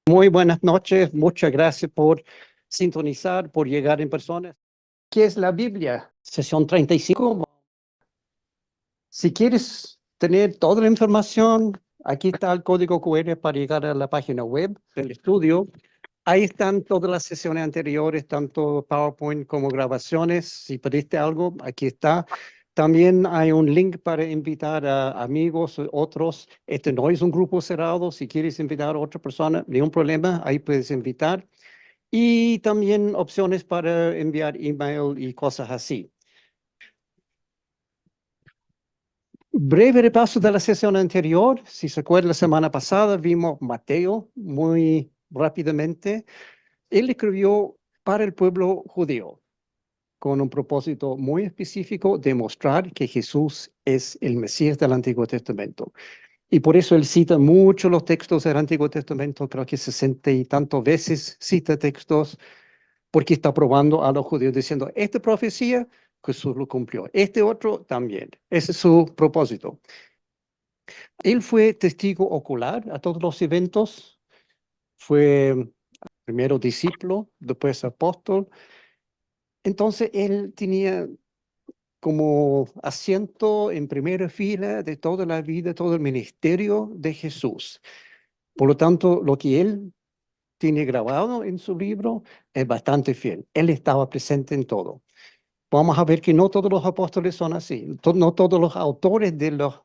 Muy buenas noches, muchas gracias por sintonizar, por llegar en persona. ¿Qué es la Biblia? Sesión 35. Si quieres tener toda la información, aquí está el código QR para llegar a la página web del estudio. Ahí están todas las sesiones anteriores, tanto PowerPoint como grabaciones. Si pediste algo, aquí está. También hay un link para invitar a amigos, otros. Este no es un grupo cerrado. Si quieres invitar a otra persona, ningún problema, ahí puedes invitar. Y también opciones para enviar email y cosas así. Breve repaso de la sesión anterior. Si se acuerda, la semana pasada vimos Mateo muy rápidamente. Él escribió para el pueblo judío con un propósito muy específico, demostrar que Jesús es el Mesías del Antiguo Testamento. Y por eso él cita mucho los textos del Antiguo Testamento, creo que 60 y tantas veces cita textos, porque está probando a los judíos diciendo, esta profecía Jesús lo cumplió, este otro también. Ese es su propósito. Él fue testigo ocular a todos los eventos, fue primero discípulo, después apóstol. Entonces él tenía como asiento en primera fila de toda la vida, todo el ministerio de Jesús. Por lo tanto, lo que él tiene grabado en su libro es bastante fiel. Él estaba presente en todo. Vamos a ver que no todos los apóstoles son así, no todos los autores de los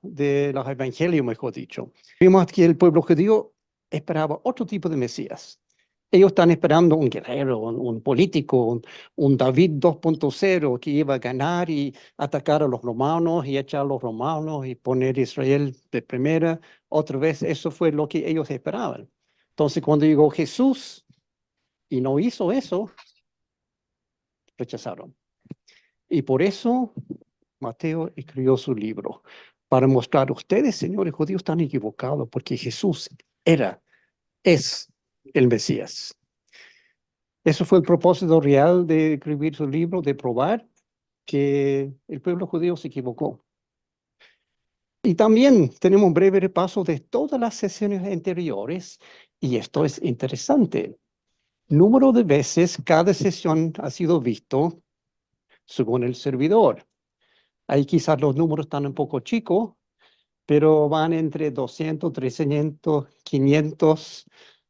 evangelios, mejor dicho. Vimos que el pueblo judío esperaba otro tipo de Mesías. Ellos están esperando un guerrero, un político, un David 2.0 que iba a ganar y atacar a los romanos y echar a los romanos y poner Israel de primera. Otra vez, eso fue lo que ellos esperaban. Entonces, cuando llegó Jesús y no hizo eso, rechazaron. Y por eso Mateo escribió su libro, para mostrar, ustedes, señores judíos, están equivocados, porque Jesús es el Mesías. Eso fue el propósito real de escribir su libro, de probar que el pueblo judío se equivocó. Y también tenemos un breve repaso de todas las sesiones anteriores, y esto es interesante. Número de veces cada sesión ha sido visto según el servidor. Ahí quizás los números están un poco chicos, pero van entre 200, 300, 500.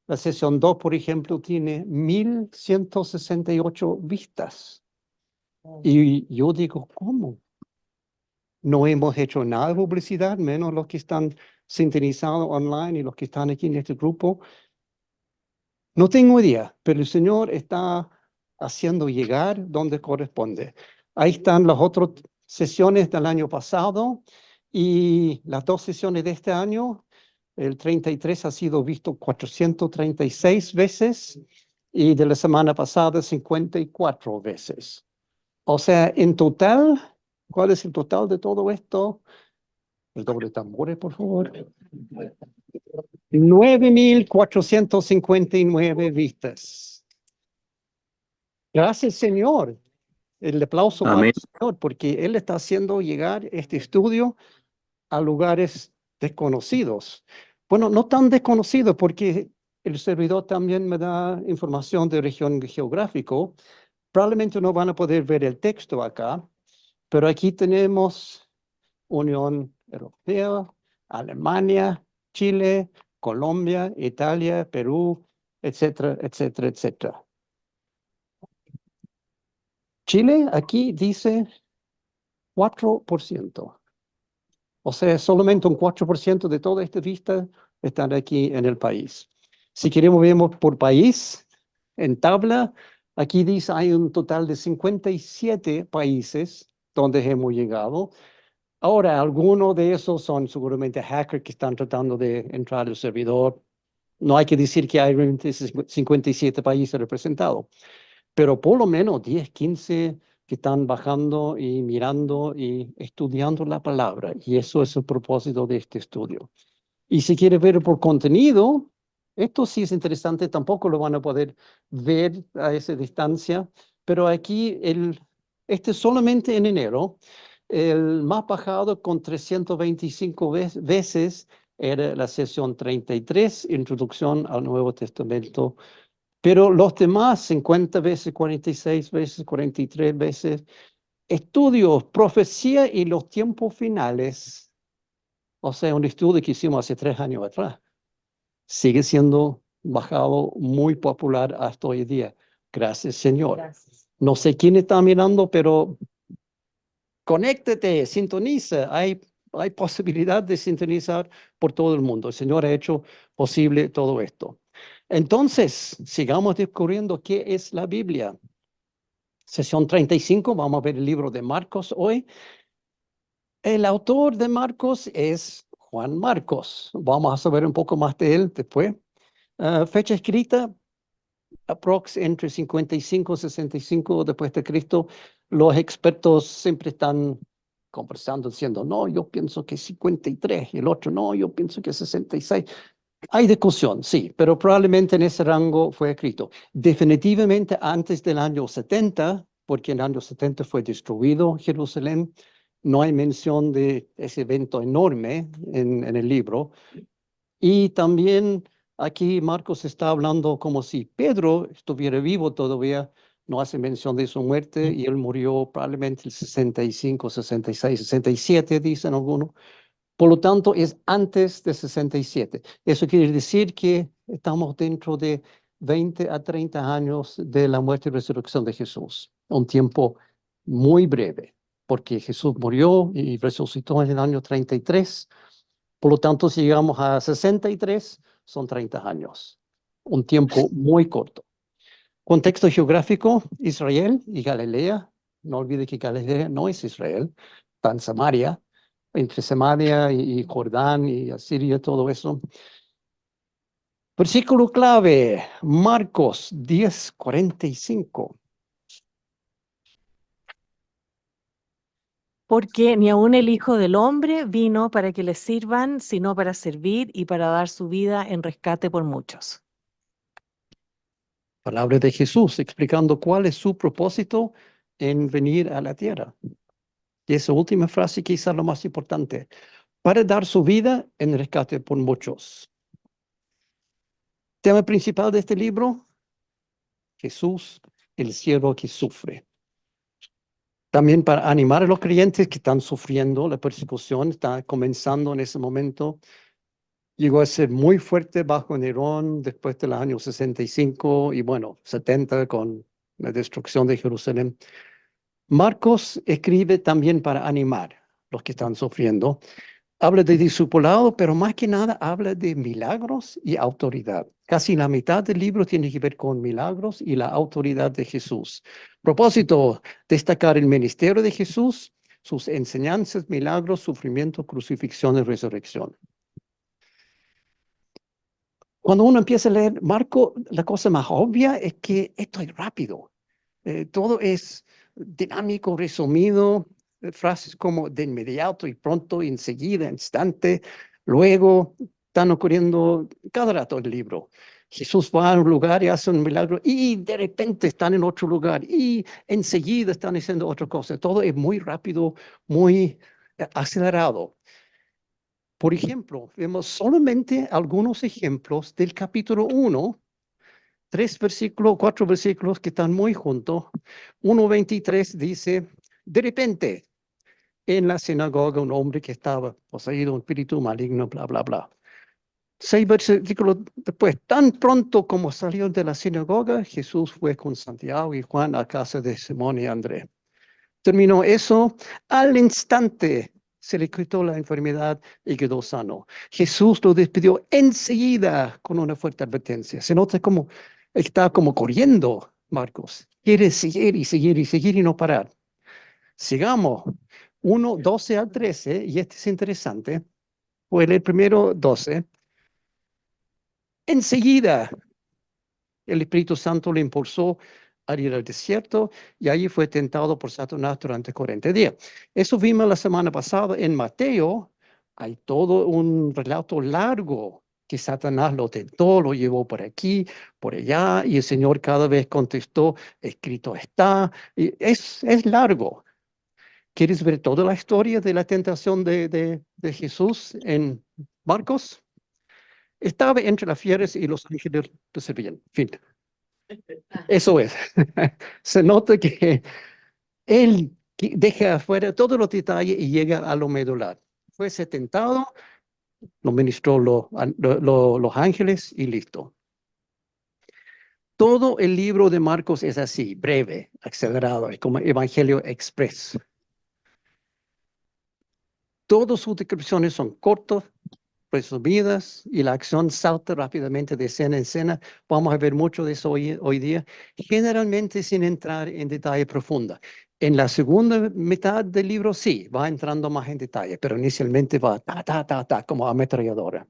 La sesión 2, por ejemplo, tiene 1168 vistas. Y yo digo, ¿cómo? No hemos hecho nada de publicidad, menos los que están sintonizados online y los que están aquí en este grupo. No tengo idea, pero el Señor está haciendo llegar donde corresponde. Ahí están las otras sesiones del año pasado y las dos sesiones de este año. El 33 ha sido visto 436 veces y de la semana pasada 54 veces. O sea, en total, ¿cuál es el total de todo esto? El doble de tambores, por favor. 9.459 vistas. Gracias, Señor. El aplauso para Amén. el Señor, porque Él está haciendo llegar este estudio a lugares desconocidos. Bueno, no tan desconocidos, porque el servidor también me da información de región geográfico. Probablemente no van a poder ver el texto acá, pero aquí tenemos Unión Europea, Alemania, Chile, Colombia, Italia, Perú, etcétera, etcétera, etcétera. Chile aquí dice 4%. O sea, solamente un 4% de toda esta vista están aquí en el país. Si queremos, vemos por país, en tabla, aquí dice hay un total de 57 países donde hemos llegado. Ahora, algunos de esos son seguramente hackers que están tratando de entrar al servidor. No hay que decir que hay 57 países representados, pero por lo menos 10, 15 que están bajando y mirando y estudiando la palabra. Y eso es el propósito de este estudio. Y si quiere ver por contenido, esto sí es interesante, tampoco lo van a poder ver a esa distancia, pero aquí este solamente en enero, el más bajado con 325 veces era la sesión 33, Introducción al Nuevo Testamento. Pero los demás, 50 veces, 46 veces, 43 veces, estudios, profecía y los tiempos finales, o sea, un estudio que hicimos hace 3 años atrás, sigue siendo bajado muy popular hasta hoy día. Gracias, Señor. Gracias. No sé quién está mirando, pero conéctate, sintoniza. Hay posibilidad de sintonizar por todo el mundo. El Señor ha hecho posible todo esto. Entonces, sigamos descubriendo qué es la Biblia. Sesión 35, vamos a ver el libro de Marcos hoy. El autor de Marcos es Juan Marcos. Vamos a saber un poco más de él después. Fecha escrita, aprox entre 55 y 65 después de Cristo. Los expertos siempre están conversando diciendo, no, yo pienso que 53, y el otro, no, yo pienso que 66. Hay discusión, sí, pero probablemente en ese rango fue escrito. Definitivamente antes del año 70, porque en el año 70 fue destruido Jerusalén. No hay mención de ese evento enorme en el libro. Y también aquí Marcos está hablando como si Pedro estuviera vivo todavía, no hace mención de su muerte y él murió probablemente el 65, 66, 67, dicen algunos. Por lo tanto, es antes de 67. Eso quiere decir que estamos dentro de 20 a 30 años de la muerte y resurrección de Jesús. Un tiempo muy breve, porque Jesús murió y resucitó en el año 33. Por lo tanto, si llegamos a 63, son 30 años. Un tiempo muy corto. Contexto geográfico, Israel y Galilea. No olvide que Galilea no es Israel, está en Samaria, entre Samaria y Jordán y Asiria, todo eso. Versículo clave, Marcos 10:45. Porque ni aun el Hijo del Hombre vino para que le sirvan, sino para servir y para dar su vida en rescate por muchos. Palabra de Jesús explicando cuál es su propósito en venir a la tierra. Y esa última frase quizá lo más importante, para dar su vida en rescate por muchos. Tema principal de este libro, Jesús, el siervo que sufre. También para animar a los creyentes que están sufriendo la persecución, está comenzando en ese momento. Llegó a ser muy fuerte bajo Nerón después de los años 65 y bueno, 70 con la destrucción de Jerusalén. Marcos escribe también para animar a los que están sufriendo. Habla de discipulado, pero más que nada habla de milagros y autoridad. Casi la mitad del libro tiene que ver con milagros y la autoridad de Jesús. Propósito, destacar el ministerio de Jesús, sus enseñanzas, milagros, sufrimiento, crucifixión y resurrección. Cuando uno empieza a leer Marco, la cosa más obvia es que esto es rápido. Todo es dinámico, resumido, frases como de inmediato y pronto, enseguida, instante, luego, están ocurriendo cada rato en el libro. Jesús va a un lugar y hace un milagro y de repente están en otro lugar y enseguida están haciendo otra cosa. Todo es muy rápido, muy acelerado. Por ejemplo, vemos solamente algunos ejemplos del capítulo 1, 3 versículos, 4 versículos que están muy juntos. 1:23 dice, de repente, en la sinagoga un hombre que estaba poseído un espíritu maligno, bla, bla, bla. 6 versículos después, tan pronto como salió de la sinagoga, Jesús fue con Santiago y Juan a casa de Simón y Andrés. Terminó eso, al instante se le quitó la enfermedad y quedó sano. Jesús lo despidió enseguida con una fuerte advertencia. Se nota como está como corriendo, Marcos. Quiere seguir y seguir y seguir y no parar. Sigamos. 1:12 al 13, y este es interesante. Voy a leer primero 12. Enseguida el Espíritu Santo le impulsó a ir al desierto y allí fue tentado por Satanás durante 40 días. Eso vimos la semana pasada en Mateo. Hay todo un relato largo que Satanás lo tentó, lo llevó por aquí, por allá, y el Señor cada vez contestó, escrito está. Y es largo. ¿Quieres ver toda la historia de la tentación de Jesús en Marcos estaba entre las fieras y los ángeles lo servían. Fin. Eso es. Se nota que él deja afuera todos los detalles y llega a lo medular. Fue tentado, lo ministró los ángeles y listo. Todo el libro de Marcos es así, breve, acelerado, es como Evangelio Express. Todas sus descripciones son cortas, resumidas, y la acción salta rápidamente de escena en escena. Vamos a ver mucho de eso hoy día, generalmente sin entrar en detalle profundo. En la segunda mitad del libro sí, va entrando más en detalle, pero inicialmente va como ametralladora.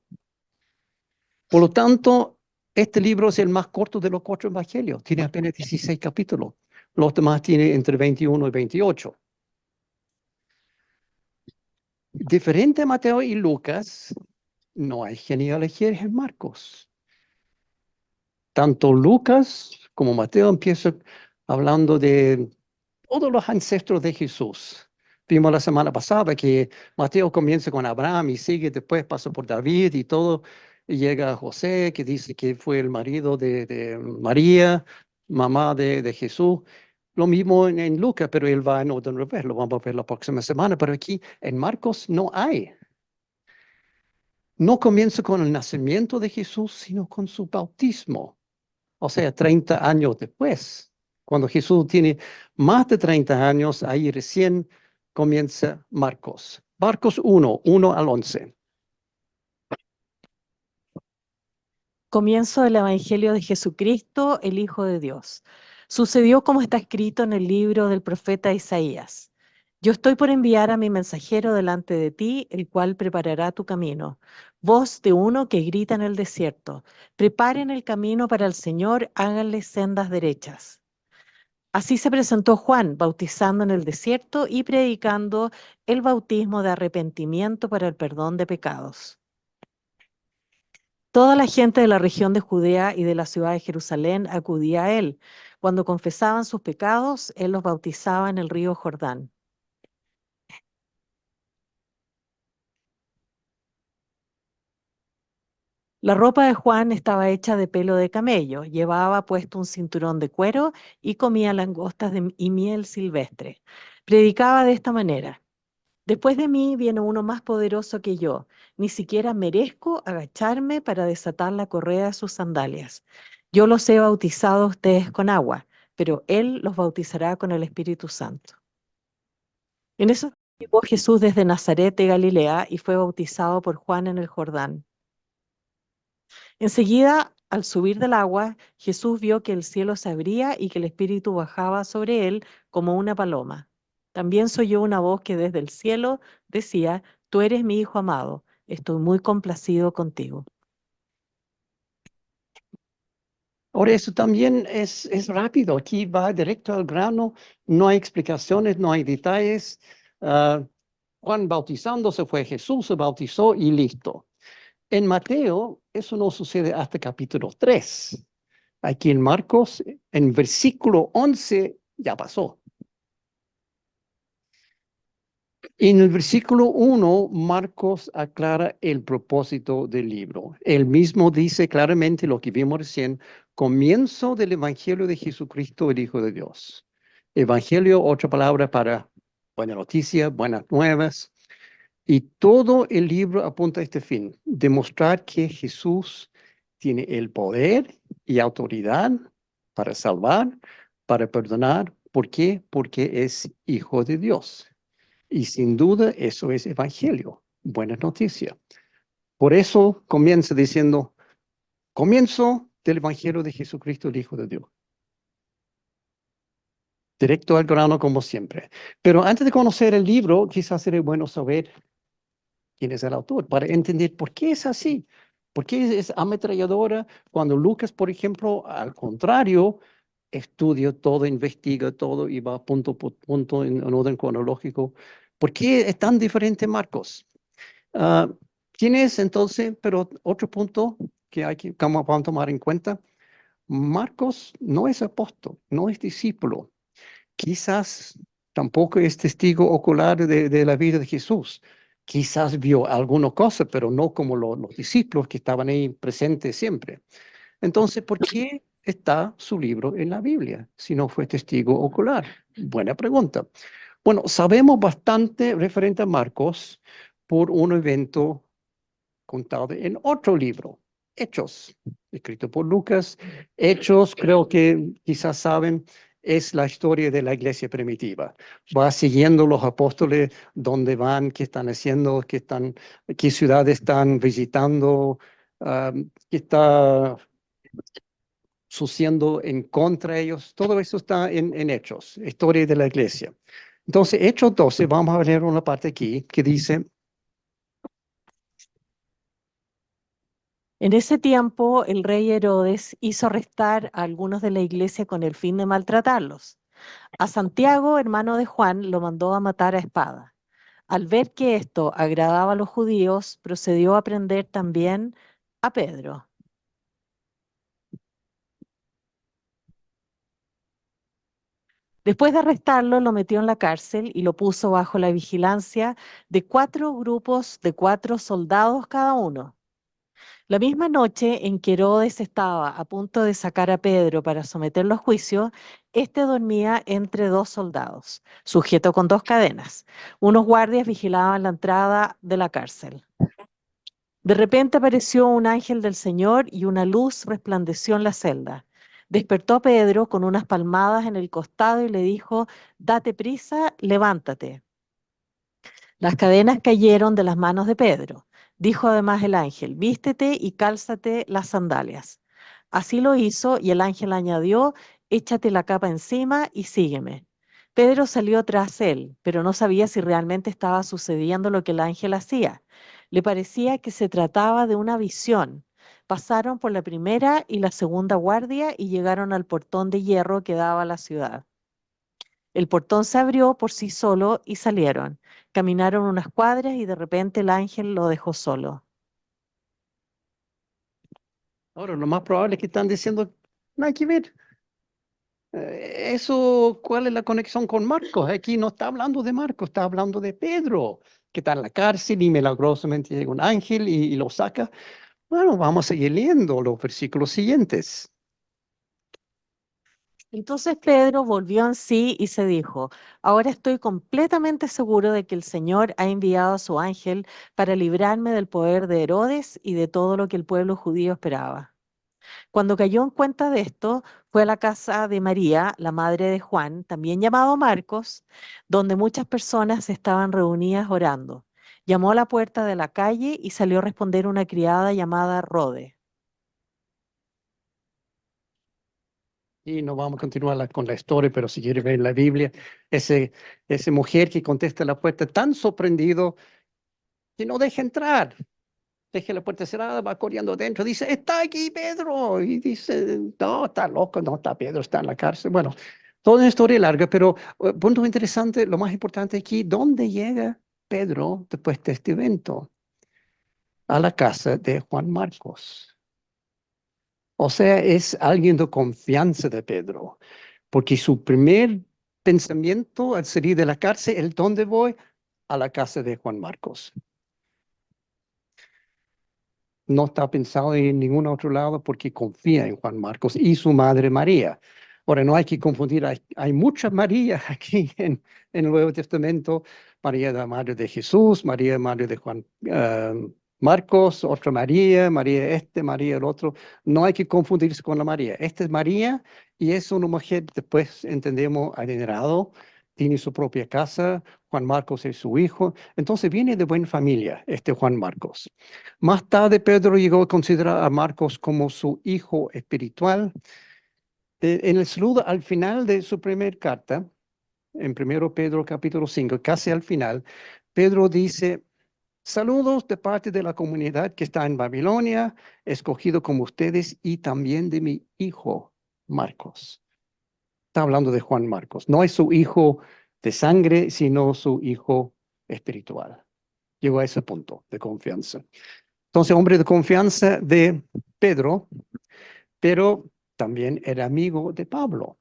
Por lo tanto, este libro es el más corto de los 4 evangelios. Tiene apenas 16 capítulos. Los demás tienen entre 21 y 28. Diferente a Mateo y Lucas, no hay genealogía en Marcos. Tanto Lucas como Mateo empiezan hablando de todos los ancestros de Jesús. Vimos la semana pasada que Mateo comienza con Abraham y sigue, después pasa por David y todo, y llega a José, que dice que fue el marido de María, mamá de Jesús. Lo mismo en Lucas, pero él va en orden revés, lo vamos a ver la próxima semana, pero aquí en Marcos no hay. No comienza con el nacimiento de Jesús, sino con su bautismo. O sea, 30 años después. Cuando Jesús tiene más de 30 años, ahí recién comienza Marcos. Marcos 1, 1 al 11. Comienzo del Evangelio de Jesucristo, el Hijo de Dios. Sucedió como está escrito en el libro del profeta Isaías. Yo estoy por enviar a mi mensajero delante de ti, el cual preparará tu camino. Voz de uno que grita en el desierto. Preparen el camino para el Señor, háganle sendas derechas. Así se presentó Juan, bautizando en el desierto y predicando el bautismo de arrepentimiento para el perdón de pecados. Toda la gente de la región de Judea y de la ciudad de Jerusalén acudía a él. Cuando confesaban sus pecados, él los bautizaba en el río Jordán. La ropa de Juan estaba hecha de pelo de camello, llevaba puesto un cinturón de cuero y comía langostas y miel silvestre. Predicaba de esta manera: después de mí viene uno más poderoso que yo. Ni siquiera merezco agacharme para desatar la correa de sus sandalias. Yo los he bautizado a ustedes con agua, pero Él los bautizará con el Espíritu Santo. En eso llegó Jesús desde Nazaret de Galilea y fue bautizado por Juan en el Jordán. Enseguida, al subir del agua, Jesús vio que el cielo se abría y que el Espíritu bajaba sobre él como una paloma. También se oyó una voz que desde el cielo decía: Tú eres mi Hijo amado, estoy muy complacido contigo. Ahora, eso también es rápido. Aquí va directo al grano. No hay explicaciones, no hay detalles. Juan bautizándose fue Jesús, se bautizó y listo. En Mateo, eso no sucede hasta capítulo 3. Aquí en Marcos, en versículo 11, ya pasó. En el versículo 1, Marcos aclara el propósito del libro. Él mismo dice claramente lo que vimos recién: comienzo del Evangelio de Jesucristo, el Hijo de Dios. Evangelio, otra palabra para buena noticia, buenas nuevas. Y todo el libro apunta a este fin: demostrar que Jesús tiene el poder y autoridad para salvar, para perdonar. ¿Por qué? Porque es Hijo de Dios. Y sin duda eso es evangelio, buena noticia. Por eso comienza diciendo: comienzo del evangelio de Jesucristo, el Hijo de Dios. Directo al grano como siempre. Pero antes de conocer el libro, quizás sería bueno saber quién es el autor, para entender por qué es así. ¿Por qué es ametralladora cuando Lucas, por ejemplo, al contrario, estudia todo, investiga todo y va punto por punto en orden cronológico? ¿Por qué es tan diferente Marcos? Ah, ¿Quién es entonces? Pero otro punto que hay que vamos a tomar en cuenta: Marcos no es apóstol, no es discípulo, quizás tampoco es testigo ocular de la vida de Jesús. Quizás vio alguna cosa, pero no como los discípulos que estaban ahí presentes siempre. Entonces, ¿por qué está su libro en la Biblia si no fue testigo ocular? Buena pregunta. Bueno, sabemos bastante referente a Marcos por un evento contado en otro libro, Hechos, escrito por Lucas. Hechos, creo que quizás saben, es la historia de la iglesia primitiva. Va siguiendo los apóstoles, dónde van, qué están haciendo, qué ciudades están visitando, qué está sucediendo en contra de ellos. Todo eso está en Hechos, historia de la iglesia. Entonces, Hechos 12, vamos a leer una parte aquí que dice, En ese tiempo, el rey Herodes hizo arrestar a algunos de la iglesia con el fin de maltratarlos. A Santiago, hermano de Juan, lo mandó a matar a espada. Al ver que esto agradaba a los judíos, procedió a prender también a Pedro. Después de arrestarlo, lo metió en la cárcel y lo puso bajo la vigilancia de 4 grupos de 4 soldados cada uno. La misma noche en que Herodes estaba a punto de sacar a Pedro para someterlo a juicio, éste dormía entre 2 soldados, sujeto con 2 cadenas. Unos guardias vigilaban la entrada de la cárcel. De repente apareció un ángel del Señor y una luz resplandeció en la celda. Despertó a Pedro con unas palmadas en el costado y le dijo, date prisa, levántate. Las cadenas cayeron de las manos de Pedro. Dijo además el ángel, vístete y cálzate las sandalias. Así lo hizo y el ángel añadió, échate la capa encima y sígueme. Pedro salió tras él, pero no sabía si realmente estaba sucediendo lo que el ángel hacía. Le parecía que se trataba de una visión. Pasaron por la primera y la segunda guardia y llegaron al portón de hierro que daba a la ciudad. El portón se abrió por sí solo y salieron. Caminaron unas cuadras y de repente el ángel lo dejó solo. ahora lo más probable es que están diciendo, no hay que ver. Eso, ¿cuál es la conexión con Marcos? Aquí no está hablando de Marcos, está hablando de Pedro, que está en la cárcel y milagrosamente llega un ángel y lo saca. Bueno, vamos a seguir leyendo los versículos siguientes. Entonces Pedro volvió en sí y se dijo, ahora estoy completamente seguro de que el Señor ha enviado a su ángel para librarme del poder de Herodes y de todo lo que el pueblo judío esperaba. Cuando cayó en cuenta de esto, fue a la casa de María, la madre de Juan, también llamado Marcos, donde muchas personas estaban reunidas orando. Llamó a la puerta de la calle y salió a responder una criada llamada Rode. Y no vamos a continuar con la historia, pero si quiere ver en la Biblia, esa mujer que contesta a la puerta tan sorprendido que no deja entrar. Deja la puerta cerrada, va corriendo adentro, dice, está aquí Pedro. Y dice, no, está loco, no está Pedro, está en la cárcel. Bueno, toda una historia larga, pero punto interesante, lo más importante aquí, ¿dónde llega Pedro después de este evento? A la casa de Juan Marcos. O sea, es alguien de confianza de Pedro, porque su primer pensamiento al salir de la cárcel, ¿el dónde voy? A la casa de Juan Marcos. No está pensado en ningún otro lado porque confía en Juan Marcos y su madre María. Ahora, no hay que confundir, hay muchas Marías aquí en el Nuevo Testamento. María, la madre de Jesús, María, madre de Juan Marcos, otra María, María este, María el otro. No hay que confundirse con la María. Esta es María y es una mujer, después entendemos, adinerado, tiene su propia casa. Juan Marcos es su hijo. Entonces viene de buena familia, este Juan Marcos. Más tarde, Pedro llegó a considerar a Marcos como su hijo espiritual. En el saludo al final de su primera carta, en 1 Pedro capítulo 5, casi al final, Pedro dice, saludos de parte de la comunidad que está en Babilonia, escogido como ustedes y también de mi hijo Marcos. Está hablando de Juan Marcos. No es su hijo de sangre, sino su hijo espiritual. Llegó a ese punto de confianza. Entonces, hombre de confianza de Pedro, pero también era amigo de Pablo.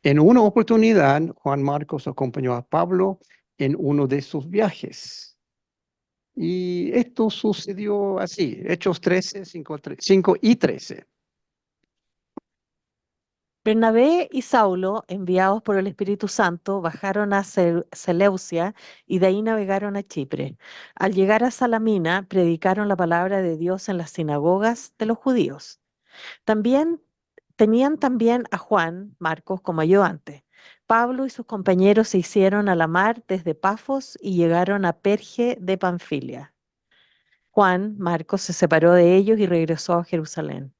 En una oportunidad, Juan Marcos acompañó a Pablo en uno de sus viajes. Y esto sucedió así, Hechos 13, 5 y 13. Bernabé y Saulo, enviados por el Espíritu Santo, bajaron a Seleucia y de ahí navegaron a Chipre. Al llegar a Salamina, predicaron la palabra de Dios en las sinagogas de los judíos. También tenían también a Juan, Marcos, como ayudante. Pablo y sus compañeros se hicieron a la mar desde Pafos y llegaron a Perge de Panfilia. Juan, Marcos, se separó de ellos y regresó a Jerusalén.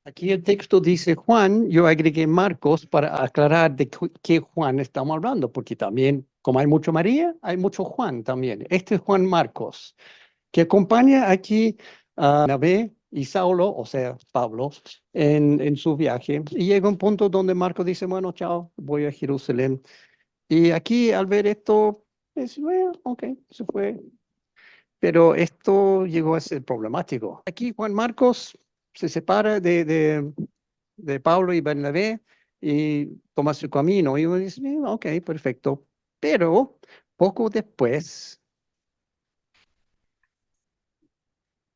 Aquí el texto dice Juan, yo agregué Marcos para aclarar de qué Juan estamos hablando, porque también, como hay mucho María, hay mucho Juan también. Este es Juan Marcos, que acompaña aquí a Bernabé y Saulo, o sea, Pablo, en su viaje. Y llega un punto donde Marcos dice, bueno, chao, voy a Jerusalén. Y aquí al ver esto, es, bueno, ok, se fue. Pero esto llegó a ser problemático. Aquí Juan Marcos se separa de Pablo y Bernabé y toma su camino. Y uno dice, ok, perfecto. Pero poco después,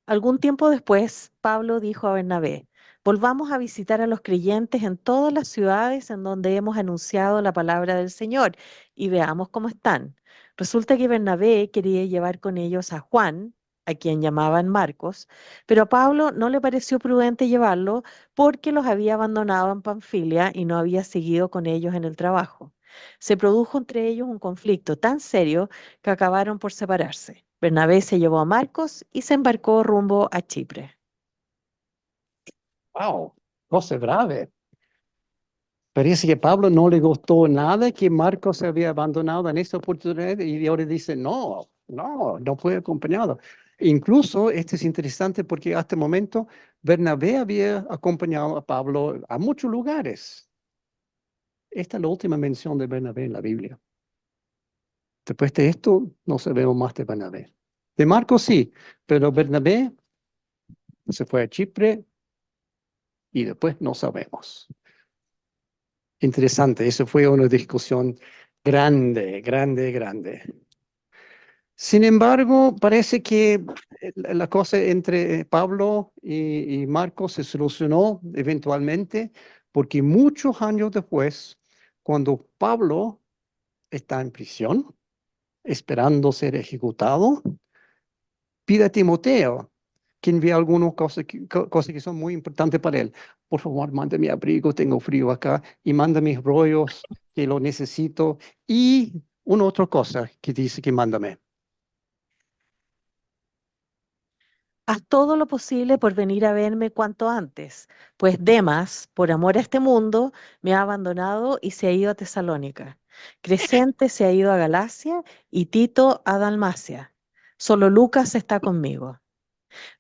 Algún tiempo después, Pablo dijo a Bernabé, volvamos a visitar a los creyentes en todas las ciudades en donde hemos anunciado la palabra del Señor y veamos cómo están. Resulta que Bernabé quería llevar con ellos a Juan, a quien llamaban Marcos, pero a Pablo no le pareció prudente llevarlo porque los había abandonado en Panfilia y no había seguido con ellos en el trabajo. Se produjo entre ellos un conflicto tan serio que acabaron por separarse. Bernabé se llevó a Marcos y se embarcó rumbo a Chipre. wow, cosa grave. Parece que a Pablo no le gustó nada que Marcos se había abandonado en esta oportunidad y ahora dice, no, no, no fue acompañado. Incluso esto es interesante porque hasta el momento Bernabé había acompañado a Pablo a muchos lugares. Esta es la última mención de Bernabé en la Biblia. Después de esto, no sabemos más de Bernabé. De Marcos sí, pero Bernabé se fue a Chipre y después no sabemos. Interesante, eso fue una discusión grande, grande, grande. Sin embargo, parece que la cosa entre Pablo y Marcos se solucionó eventualmente, porque muchos años después, cuando Pablo está en prisión, esperando ser ejecutado, pide a Timoteo que envíe algunas cosas que son muy importantes para él. Por favor, manda mi abrigo, tengo frío acá, y manda mis rollos, que lo necesito. Y una otra cosa que dice que mándame. Haz todo lo posible por venir a verme cuanto antes, pues Demas, por amor a este mundo, me ha abandonado y se ha ido a Tesalónica. Crescente se ha ido a Galacia y Tito a Dalmacia. Solo Lucas está conmigo.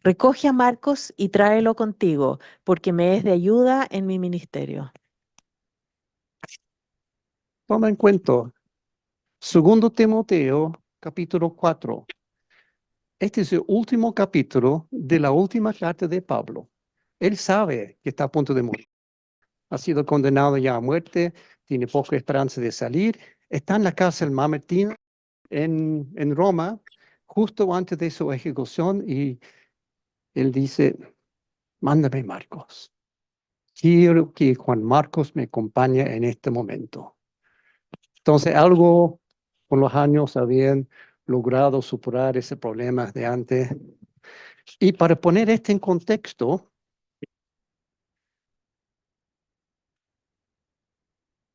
Recoge a Marcos y tráelo contigo, porque me es de ayuda en mi ministerio. Toma en cuenta, segundo Timoteo, capítulo 4. Este es el último capítulo de la última carta de Pablo. Él sabe que está a punto de morir. Ha sido condenado ya a muerte, tiene poca esperanza de salir. Está en la cárcel Mamertina en Roma, justo antes de su ejecución, y él dice, mándame Marcos. Quiero que Juan Marcos me acompañe en este momento. Entonces, algo con los años habían logrado superar ese problema de antes. Y para poner esto en contexto,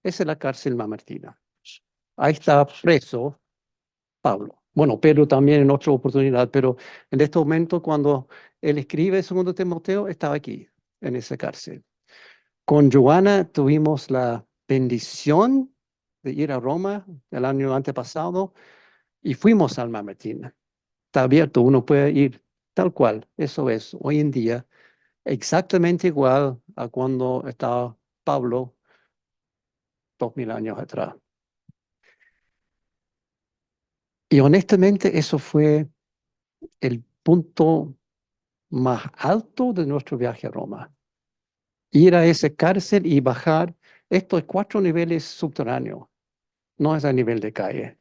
esa es la cárcel Mamertina. Ahí está preso Pablo. Bueno, Pedro también en otra oportunidad, pero en este momento cuando él escribe segundo Timoteo, estaba aquí, en esa cárcel. Con Joana tuvimos la bendición de ir a Roma el año antepasado y fuimos al Mamertina. Está abierto, uno puede ir tal cual, eso es, hoy en día, exactamente igual a cuando estaba Pablo 2000 años atrás. Y honestamente eso fue el punto más alto de nuestro viaje a Roma. Ir a esa cárcel y bajar estos 4 niveles subterráneos, no es a nivel de calle.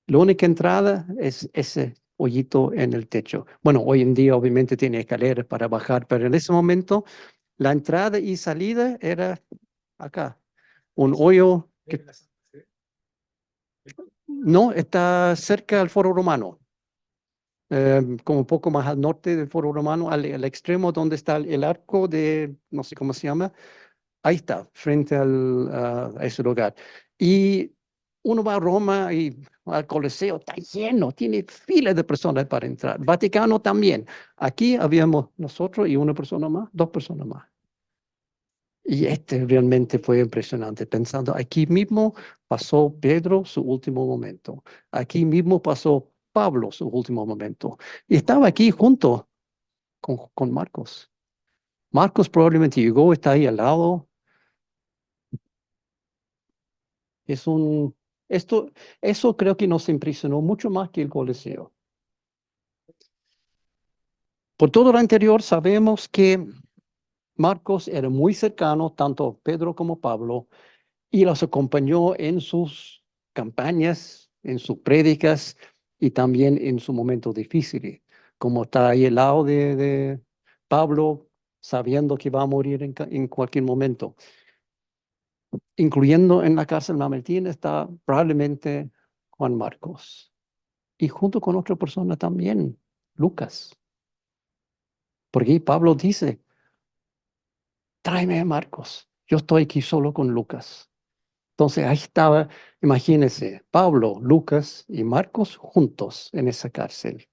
La única entrada es ese hoyito en el techo. Bueno, hoy en día obviamente tiene escaleras para bajar, pero en ese momento la entrada y salida era acá, un hoyo que no está cerca del Foro Romano, como un poco más al norte del Foro Romano, al extremo donde está el arco de, no sé cómo se llama, ahí está, frente a ese lugar. Y uno va a Roma y al Coliseo, está lleno, tiene filas de personas para entrar. Vaticano también. Aquí habíamos nosotros y una persona más, dos personas más. Y este realmente fue impresionante, pensando, aquí mismo pasó Pedro su último momento, aquí mismo pasó Pablo su último momento, y estaba aquí junto con Marcos. Marcos probablemente llegó, está ahí al lado. Es un, esto, eso creo que nos impresionó mucho más que el Coliseo. Por todo lo anterior, sabemos que Marcos era muy cercano tanto a Pedro como a Pablo y los acompañó en sus campañas, en sus prédicas y también en su momento difícil, como está ahí al lado de Pablo, sabiendo que va a morir en cualquier momento. Incluyendo en la cárcel Mamertín está probablemente Juan Marcos y junto con otra persona también, Lucas, porque Pablo dice, tráeme a Marcos, yo estoy aquí solo con Lucas. Entonces ahí estaba, imagínense, Pablo, Lucas y Marcos juntos en esa cárcel.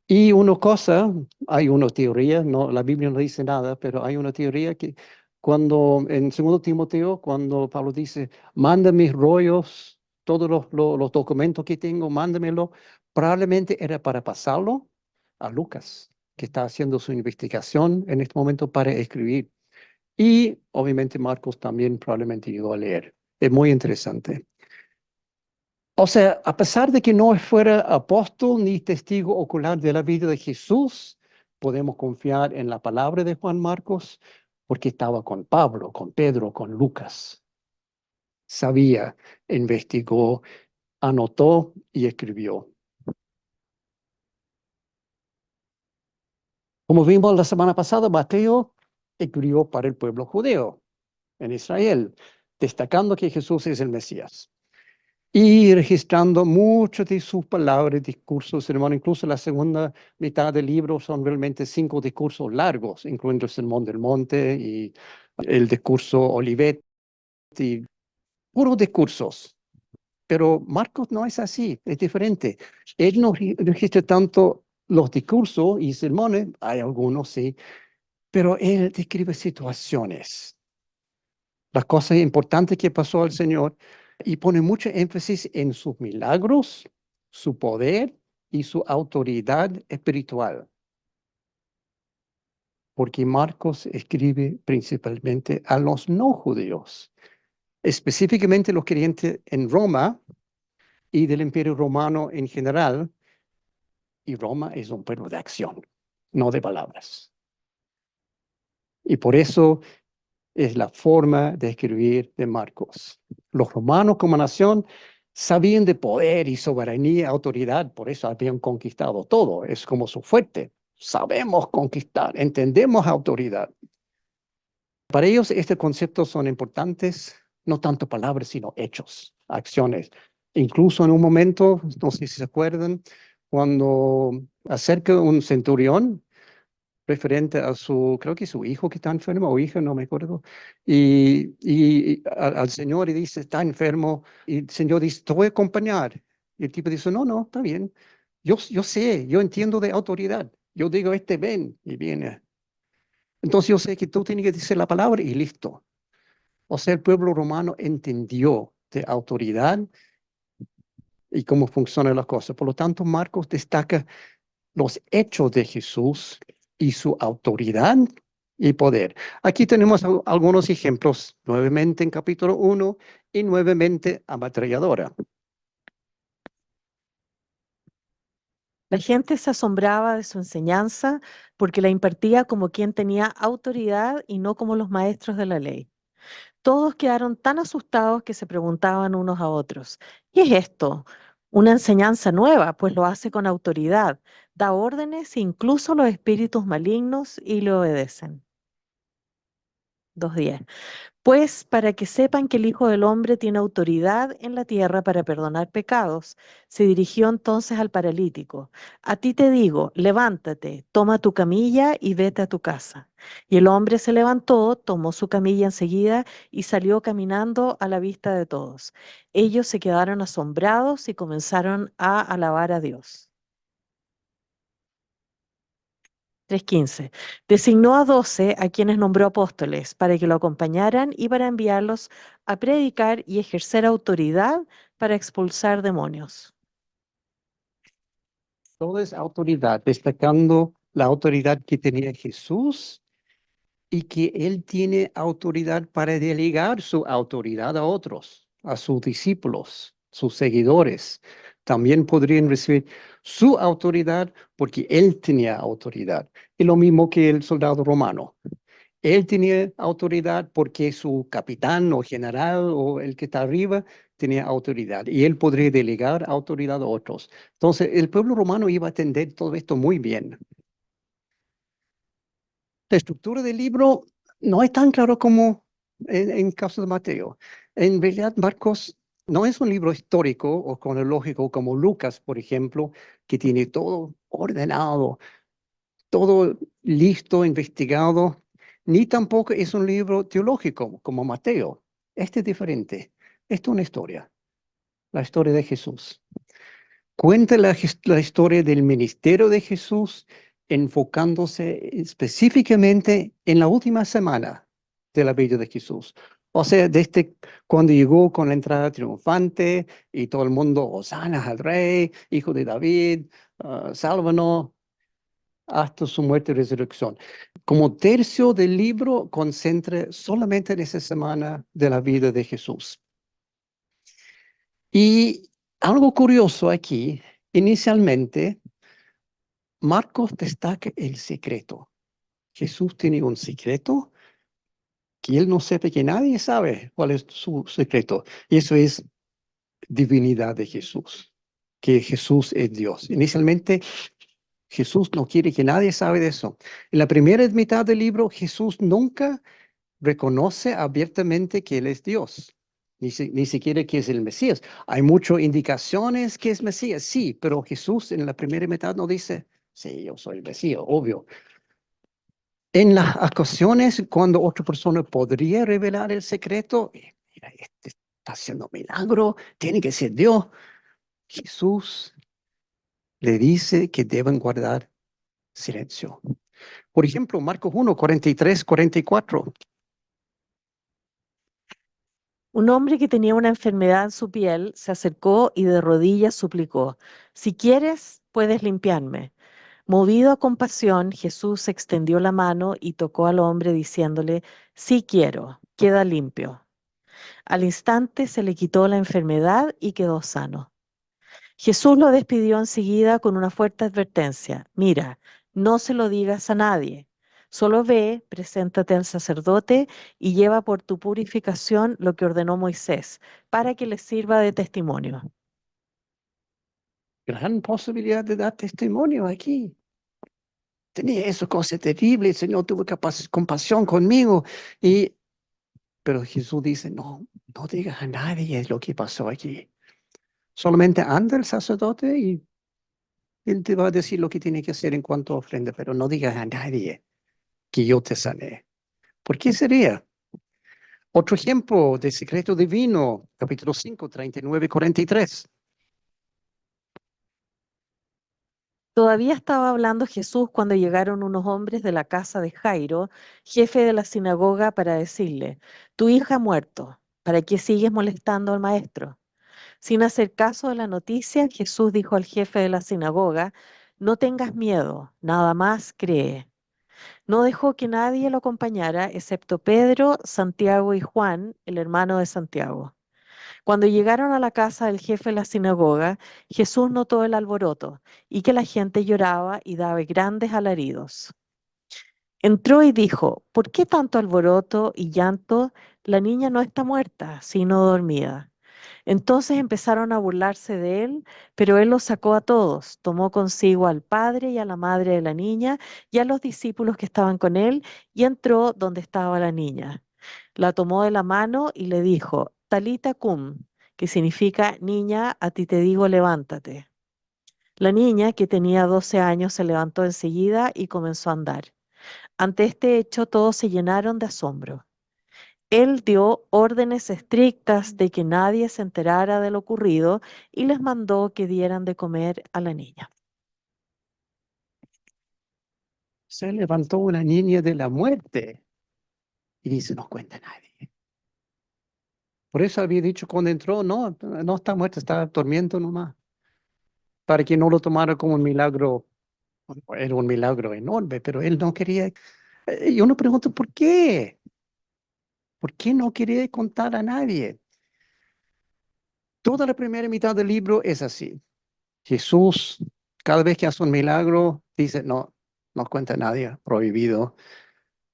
Y una cosa, hay una teoría, no, la Biblia no dice nada, pero hay una teoría que cuando en 2 Timoteo, cuando Pablo dice, manda mis rollos, todos los documentos que tengo, mándamelo, probablemente era para pasarlo a Lucas, que está haciendo su investigación en este momento para escribir. Y obviamente Marcos también probablemente llegó a leer. Es muy interesante. O sea, a pesar de que no fuera apóstol ni testigo ocular de la vida de Jesús, podemos confiar en la palabra de Juan Marcos porque estaba con Pablo, con Pedro, con Lucas. Sabía, investigó, anotó y escribió. Como vimos la semana pasada, Mateo escribió para el pueblo judío en Israel, destacando que Jesús es el Mesías. Y registrando muchas de sus palabras, discursos, hermano, incluso la segunda mitad del libro son realmente 5 discursos largos, incluyendo el Sermón del Monte y el discurso Olivet, y puros discursos. Pero Marcos no es así, es diferente. Él no registra tanto los discursos y sermones, hay algunos sí, pero él describe situaciones, las cosas importantes que pasó al Señor y pone mucho énfasis en sus milagros, su poder y su autoridad espiritual, porque Marcos escribe principalmente a los no judíos, específicamente los creyentes en Roma y del Imperio Romano en general, y Roma es un pueblo de acción, no de palabras. Y por eso es la forma de escribir de Marcos. Los romanos como nación sabían de poder y soberanía, autoridad, por eso habían conquistado todo, es como su fuerte. Sabemos conquistar, entendemos autoridad. Para ellos estos conceptos son importantes, no tanto palabras, sino hechos, acciones. Incluso en un momento, no sé si se acuerdan, cuando acerca un centurión, referente a su, creo que su hijo que está enfermo o hija, no me acuerdo, y al Señor y dice, está enfermo, y el Señor dice, te voy a acompañar. Y el tipo dice, no, no, está bien. Yo sé, yo entiendo de autoridad. Yo digo, ven, y viene. Entonces yo sé que tú tienes que decir la palabra y listo. O sea, el pueblo romano entendió de autoridad y cómo funcionan las cosas. Por lo tanto, Marcos destaca los hechos de Jesús y su autoridad y poder. Aquí tenemos algunos ejemplos, nuevamente en capítulo 1 y nuevamente ametralladora. La gente se asombraba de su enseñanza porque la impartía como quien tenía autoridad y no como los maestros de la ley. Todos quedaron tan asustados que se preguntaban unos a otros, ¿qué es esto? Una enseñanza nueva, pues lo hace con autoridad, da órdenes, incluso los espíritus malignos, y le obedecen. 2:10. Pues para que sepan que el Hijo del Hombre tiene autoridad en la tierra para perdonar pecados, se dirigió entonces al paralítico. A ti te digo, levántate, toma tu camilla y vete a tu casa. Y el hombre se levantó, tomó su camilla enseguida y salió caminando a la vista de todos. Ellos se quedaron asombrados y comenzaron a alabar a Dios. 3:15. Designó a 12 a quienes nombró apóstoles para que lo acompañaran y para enviarlos a predicar y ejercer autoridad para expulsar demonios. Todo es autoridad, destacando la autoridad que tenía Jesús y que él tiene autoridad para delegar su autoridad a otros, a sus discípulos, sus seguidores. También podrían recibir su autoridad porque él tenía autoridad. Y lo mismo que el soldado romano. Él tenía autoridad porque su capitán o general o el que está arriba tenía autoridad y él podría delegar autoridad a otros. Entonces, el pueblo romano iba a entender todo esto muy bien. La estructura del libro no es tan claro como en caso de Mateo. En realidad, Marcos no es un libro histórico o cronológico como Lucas, por ejemplo, que tiene todo ordenado, todo listo, investigado, ni tampoco es un libro teológico como Mateo. Este es diferente. Esto es una historia, la historia de Jesús. Cuenta la historia del ministerio de Jesús, enfocándose específicamente en la última semana de la vida de Jesús. O sea, desde cuando llegó con la entrada triunfante y todo el mundo, Hosana al Rey, Hijo de David, sálvanos, hasta su muerte y resurrección. Como tercio del libro concentra solamente en esa semana de la vida de Jesús. Y algo curioso aquí, inicialmente, Marcos destaca el secreto. Jesús tiene un secreto que él no sepa, que nadie sabe cuál es su secreto. Y eso es divinidad de Jesús, que Jesús es Dios. Inicialmente, Jesús no quiere que nadie sabe de eso. En la primera mitad del libro, Jesús nunca reconoce abiertamente que Él es Dios, ni siquiera que es el Mesías. Hay muchas indicaciones que es Mesías, sí, pero Jesús en la primera mitad no dice, sí, yo soy el Mesías, obvio. En las ocasiones cuando otra persona podría revelar el secreto, mira, este está haciendo milagro, tiene que ser Dios. Jesús le dice que deben guardar silencio. Por ejemplo, Marcos 1, 43, 44. Un hombre que tenía una enfermedad en su piel se acercó y de rodillas suplicó, si quieres, puedes limpiarme. Movido a compasión, Jesús extendió la mano y tocó al hombre diciéndole, sí quiero, queda limpio. Al instante se le quitó la enfermedad y quedó sano. Jesús lo despidió enseguida con una fuerte advertencia. Mira, no se lo digas a nadie. Solo ve, preséntate al sacerdote y lleva por tu purificación lo que ordenó Moisés, para que les sirva de testimonio. Gran posibilidad de dar testimonio aquí. Tenía eso, cosa terrible, el Señor tuvo compasión conmigo. Y, pero Jesús dice, no, no digas a nadie lo que pasó aquí. Solamente anda el sacerdote y él te va a decir lo que tiene que hacer en cuanto a ofrenda, pero no digas a nadie que yo te sané. ¿Por qué sería? Otro ejemplo de secreto divino, capítulo 5, 39 y 43. Todavía estaba hablando Jesús cuando llegaron unos hombres de la casa de Jairo, jefe de la sinagoga, para decirle, tu hija ha muerto, ¿para qué sigues molestando al maestro? Sin hacer caso de la noticia, Jesús dijo al jefe de la sinagoga, no tengas miedo, nada más cree. No dejó que nadie lo acompañara, excepto Pedro, Santiago y Juan, el hermano de Santiago. Cuando llegaron a la casa del jefe de la sinagoga, Jesús notó el alboroto y que la gente lloraba y daba grandes alaridos. Entró y dijo, ¿por qué tanto alboroto y llanto? La niña no está muerta, sino dormida. Entonces empezaron a burlarse de él, pero él los sacó a todos, tomó consigo al padre y a la madre de la niña y a los discípulos que estaban con él y entró donde estaba la niña. La tomó de la mano y le dijo, Talita cum, que significa, niña, a ti te digo, levántate. La niña, que tenía 12 años, se levantó enseguida y comenzó a andar. Ante este hecho, todos se llenaron de asombro. Él dio órdenes estrictas de que nadie se enterara de lo ocurrido y les mandó que dieran de comer a la niña. Se levantó una niña de la muerte y dice, no cuenta a nadie. Por eso había dicho cuando entró, no, no está muerta, está durmiendo nomás. Para que no lo tomara como un milagro. Era un milagro enorme, pero él no quería. Yo me pregunto, ¿por qué? ¿Por qué no quería contar a nadie? Toda la primera mitad del libro es así. Jesús, cada vez que hace un milagro, dice, no, no cuenta a nadie, prohibido.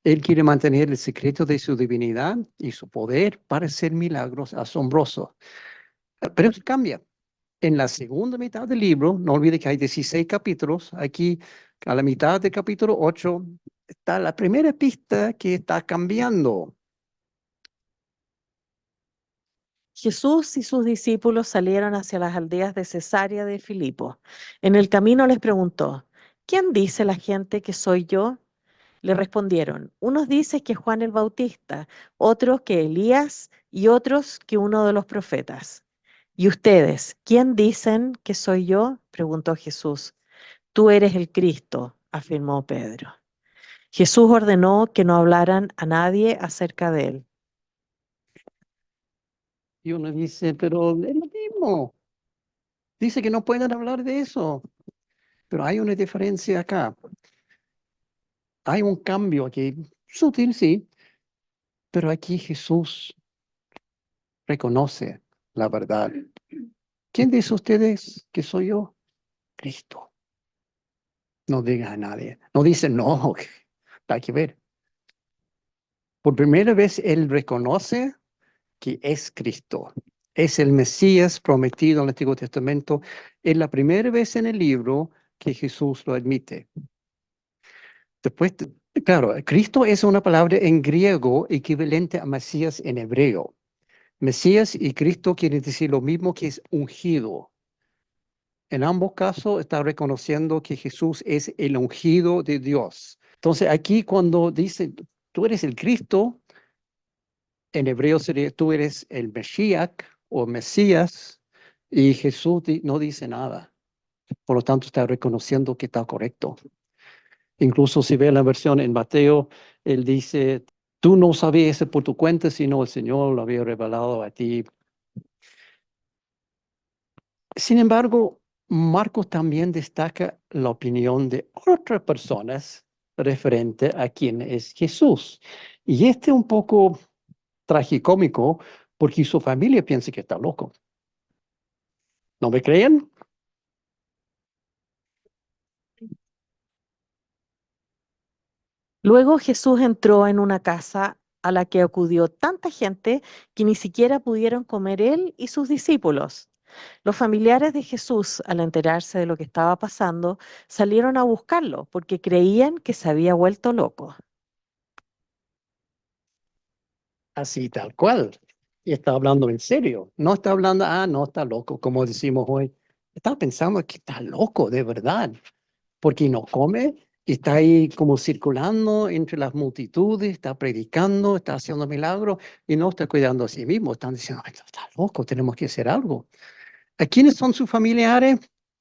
Él quiere mantener el secreto de su divinidad y su poder para hacer milagros asombrosos. Pero eso cambia. En la segunda mitad del libro, no olvide que hay 16 capítulos, aquí a la mitad del capítulo 8 está la primera pista que está cambiando. Jesús y sus discípulos salieron hacia las aldeas de Cesarea de Filipo. En el camino les preguntó, ¿quién dice la gente que soy yo? Le respondieron, unos dicen que Juan el Bautista, otros que Elías y otros que uno de los profetas. ¿Y ustedes, quién dicen que soy yo? Preguntó Jesús. Tú eres el Cristo, afirmó Pedro. Jesús ordenó que no hablaran a nadie acerca de él. Y uno dice, pero es lo mismo. Dice que no pueden hablar de eso. Pero hay una diferencia acá. Hay un cambio aquí, sutil, sí, pero aquí Jesús reconoce la verdad. ¿Quién dice ustedes que soy yo? Cristo. No diga a nadie. No dice, no, hay que ver. Por primera vez él reconoce que es Cristo. Es el Mesías prometido en el Antiguo Testamento. Es la primera vez en el libro que Jesús lo admite. Después, claro, Cristo es una palabra en griego equivalente a Mesías en hebreo. Mesías y Cristo quieren decir lo mismo, que es ungido. En ambos casos está reconociendo que Jesús es el ungido de Dios. Entonces aquí cuando dice, tú eres el Cristo, en hebreo sería, tú eres el Mesías o Mesías, y Jesús no dice nada. Por lo tanto, está reconociendo que está correcto. Incluso si ve la versión en Mateo, él dice, tú no sabías eso por tu cuenta, sino el Señor lo había revelado a ti. Sin embargo, Marcos también destaca la opinión de otras personas referente a quién es Jesús. Y este es un poco tragicómico porque su familia piensa que está loco. ¿No me creen? Luego Jesús entró en una casa a la que acudió tanta gente que ni siquiera pudieron comer él y sus discípulos. Los familiares de Jesús, al enterarse de lo que estaba pasando, salieron a buscarlo porque creían que se había vuelto loco. Así tal cual. Y está hablando en serio. No está hablando, no, está loco, como decimos hoy. Está pensando que está loco, de verdad. Porque no come, está ahí como circulando entre las multitudes, está predicando, está haciendo milagros y no está cuidando a sí mismo. Están diciendo, "Ay, está loco, tenemos que hacer algo". ¿A quiénes son sus familiares?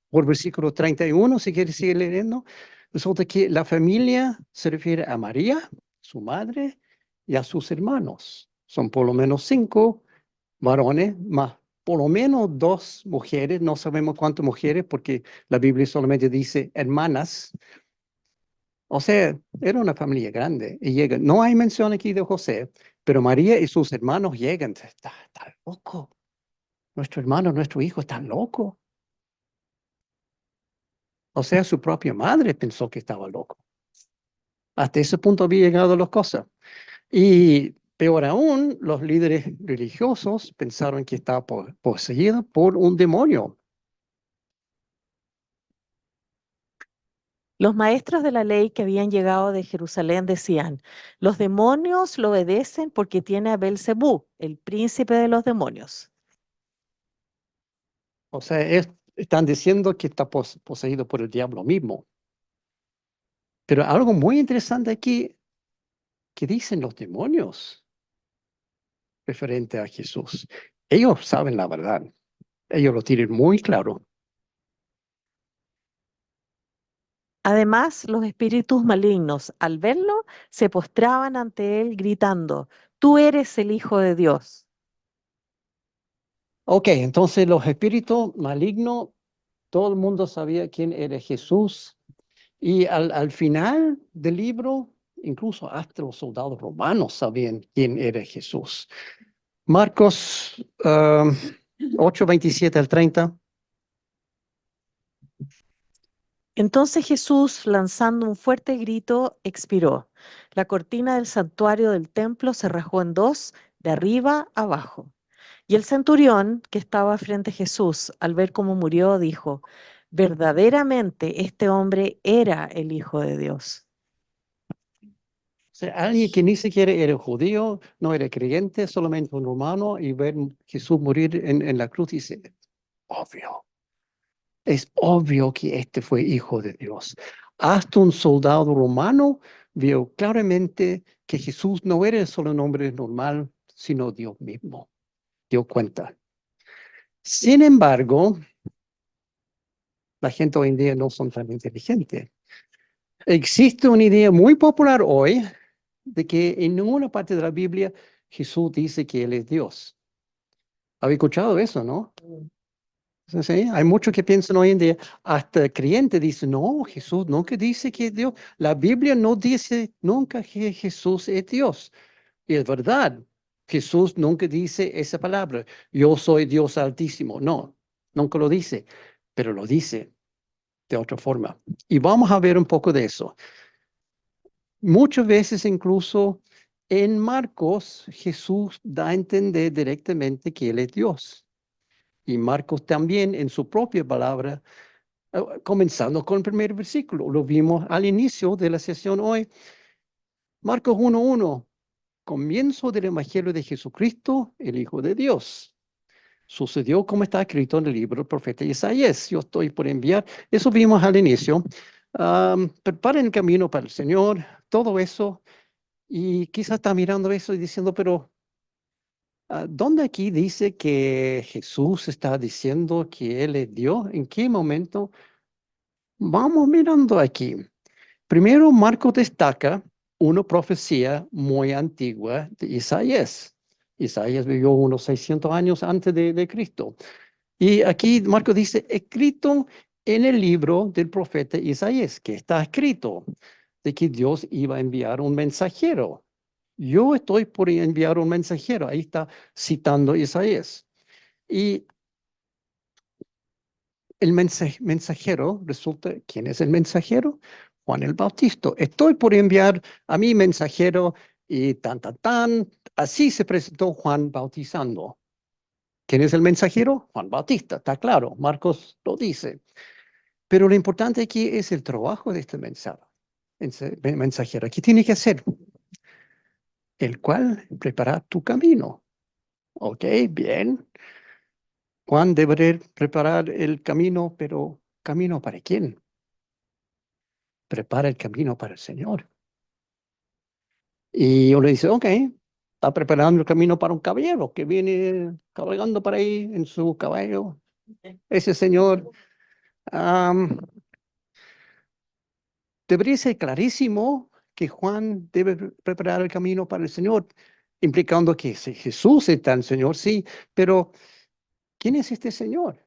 Por versículo 31, si quieres seguir leyendo, resulta que la familia se refiere a María, su madre, y a sus hermanos. Son por lo menos 5 varones, más por lo menos 2 mujeres, no sabemos cuántas mujeres, porque la Biblia solamente dice hermanas. O sea, era una familia grande y llegan. No hay mención aquí de José, pero María y sus hermanos llegan. Está loco. Nuestro hermano, nuestro hijo está loco. O sea, su propia madre pensó que estaba loco. Hasta ese punto había llegado las cosas. Peor aún, los líderes religiosos pensaron que estaba poseída por un demonio. Los maestros de la ley que habían llegado de Jerusalén decían, los demonios lo obedecen porque tiene a Belcebú, el príncipe de los demonios. O sea, están diciendo que está poseído por el diablo mismo. Pero algo muy interesante aquí, que dicen los demonios referente a Jesús. Ellos saben la verdad. Ellos lo tienen muy claro. Además, los espíritus malignos, al verlo, se postraban ante él gritando, tú eres el Hijo de Dios. Ok, entonces los espíritus malignos, todo el mundo sabía quién era Jesús. Y al final del libro, incluso hasta los soldados romanos sabían quién era Jesús. Marcos 8, 27 al 30. Entonces Jesús, lanzando un fuerte grito, expiró. La cortina del santuario del templo se rajó en dos, de arriba a abajo. Y el centurión que estaba frente a Jesús, al ver cómo murió, dijo, verdaderamente este hombre era el Hijo de Dios. O sea, alguien que ni siquiera era judío, no era creyente, solamente un romano, y ver Jesús morir en la cruz, dice, obvio, es obvio que este fue hijo de Dios. Hasta un soldado romano vio claramente que Jesús no era solo un hombre normal, sino Dios mismo. Dio cuenta. Sin embargo, la gente hoy en día no son tan inteligentes. Existe una idea muy popular hoy de que en ninguna parte de la Biblia Jesús dice que Él es Dios. ¿Habéis escuchado eso, no? Sí, sí, hay muchos que piensan hoy en día, hasta creyentes dicen, no, Jesús nunca dice que es Dios. La Biblia no dice nunca que Jesús es Dios. Y es verdad, Jesús nunca dice esa palabra, yo soy Dios altísimo. No, nunca lo dice, pero lo dice de otra forma. Y vamos a ver un poco de eso. Muchas veces incluso en Marcos, Jesús da a entender directamente que Él es Dios. Y Marcos también en su propia palabra, comenzando con el primer versículo, lo vimos al inicio de la sesión hoy. Marcos 1:1, comienzo del Evangelio de Jesucristo, el Hijo de Dios. Sucedió como está escrito en el libro del profeta Isaías. Yo estoy por enviar, eso vimos al inicio. Preparen el camino para el Señor, todo eso. Y quizás está mirando eso y diciendo, pero ¿dónde aquí dice que Jesús está diciendo que Él es Dios? ¿En qué momento? Vamos mirando aquí. Primero, Marco destaca una profecía muy antigua de Isaías. Isaías vivió unos 600 años antes de Cristo. Y aquí Marco dice, escrito en el libro del profeta Isaías, que está escrito de que Dios iba a enviar un mensajero. Yo estoy por enviar un mensajero. Ahí está citando Isaías. Y el mensajero, resulta, ¿quién es el mensajero? Juan el Bautista. Estoy por enviar a mi mensajero y tan, tan, tan. Así se presentó Juan bautizando. ¿Quién es el mensajero? Juan Bautista, está claro. Marcos lo dice. Pero lo importante aquí es el trabajo de este mensajero. ¿Qué tiene que hacer? El cual prepara tu camino. Ok, bien. Juan debería preparar el camino, pero ¿camino para quién? Prepara el camino para el Señor. Y uno dice, ok, está preparando el camino para un caballero que viene cabalgando por ahí en su caballo. Ese señor debería ser clarísimo que Juan debe preparar el camino para el Señor, implicando que si Jesús está el Señor, sí, pero ¿quién es este Señor?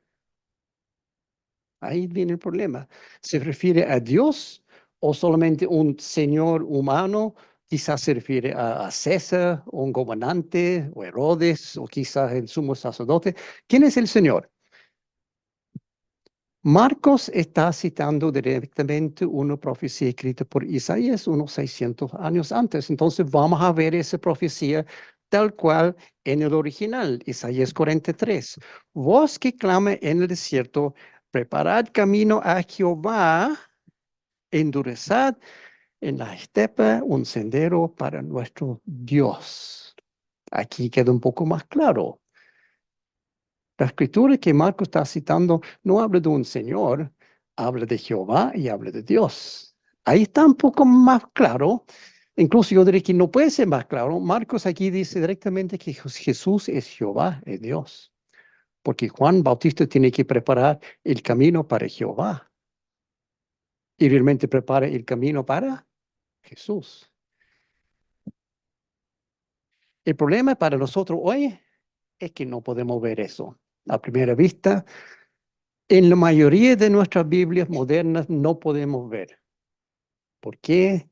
Ahí viene el problema. ¿Se refiere a Dios o solamente un señor humano? Quizás se refiere a César, o un gobernante, o Herodes, o quizás el sumo sacerdote. ¿Quién es el Señor? Marcos está citando directamente una profecía escrita por Isaías unos 600 años antes. Entonces vamos a ver esa profecía tal cual en el original, Isaías 43. Voz que clama en el desierto, preparad camino a Jehová, enderezad en la estepa un sendero para nuestro Dios. Aquí queda un poco más claro. La escritura que Marcos está citando no habla de un Señor, habla de Jehová y habla de Dios. Ahí está un poco más claro. Incluso yo diría que no puede ser más claro. Marcos aquí dice directamente que Jesús es Jehová, es Dios. Porque Juan Bautista tiene que preparar el camino para Jehová. Y realmente prepara el camino para Jesús. El problema para nosotros hoy es que no podemos ver eso. A primera vista, en la mayoría de nuestras Biblias modernas no podemos ver. ¿Por qué?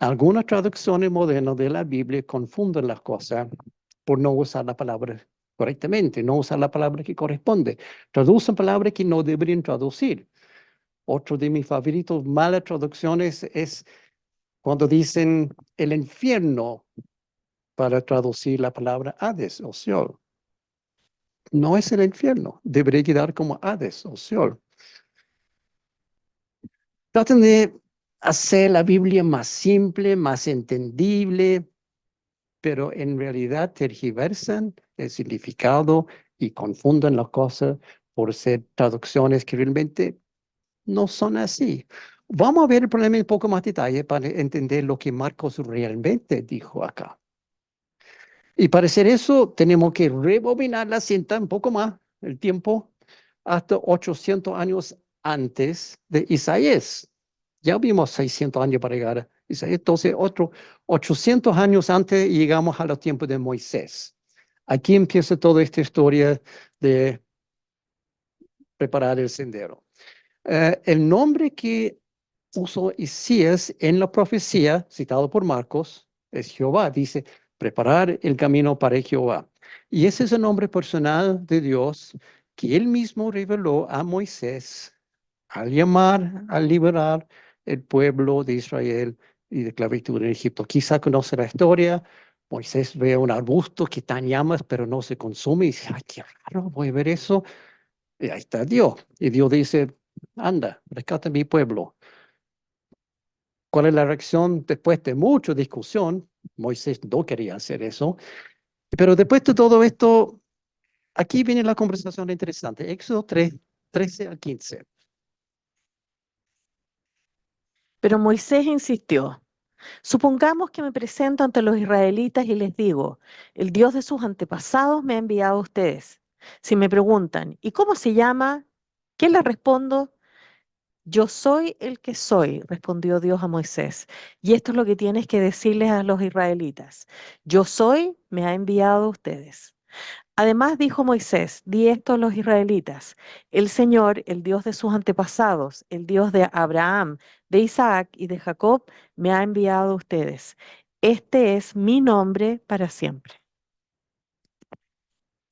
Algunas traducciones modernas de la Biblia confunden las cosas por no usar la palabra correctamente, no usar la palabra que corresponde. Traducen palabras que no deberían traducir. Otro de mis favoritos malas traducciones es cuando dicen el infierno para traducir la palabra Hades o Seol. No es el infierno, debería quedar como Hades o Seol. Traten de hacer la Biblia más simple, más entendible, pero en realidad tergiversan el significado y confunden las cosas por ser traducciones que realmente no son así. Vamos a ver el problema en un poco más detalle para entender lo que Marcos realmente dijo acá. Y para hacer eso, tenemos que rebobinar la cinta un poco más, el tiempo, hasta 800 años antes de Isaías. Ya vimos 600 años para llegar a Isaías, entonces otro 800 años antes llegamos a los tiempos de Moisés. Aquí empieza toda esta historia de preparar el sendero. El nombre que usó Isaías en la profecía, citado por Marcos, es Jehová. Dice, preparar el camino para Jehová. Y ese es el nombre personal de Dios que él mismo reveló a Moisés al llamar, al liberar el pueblo de Israel y de esclavitud en Egipto. Quizá conoce la historia. Moisés ve un arbusto que está en llamas, pero no se consume y dice, ay, qué raro, voy a ver eso. Y ahí está Dios. Y Dios dice, anda, rescata a mi pueblo. ¿Cuál es la reacción después de mucha discusión? Moisés no quería hacer eso. Pero después de todo esto, aquí viene la conversación interesante. Éxodo 3, 13 al 15. Pero Moisés insistió. Supongamos que me presento ante los israelitas y les digo, el Dios de sus antepasados me ha enviado a ustedes. Si me preguntan, ¿y cómo se llama? ¿Qué les respondo? Yo soy el que soy, respondió Dios a Moisés. Y esto es lo que tienes que decirles a los israelitas. Yo soy, me ha enviado a ustedes. Además dijo Moisés, di esto a los israelitas, el Señor, el Dios de sus antepasados, el Dios de Abraham, de Isaac y de Jacob, me ha enviado a ustedes. Este es mi nombre para siempre.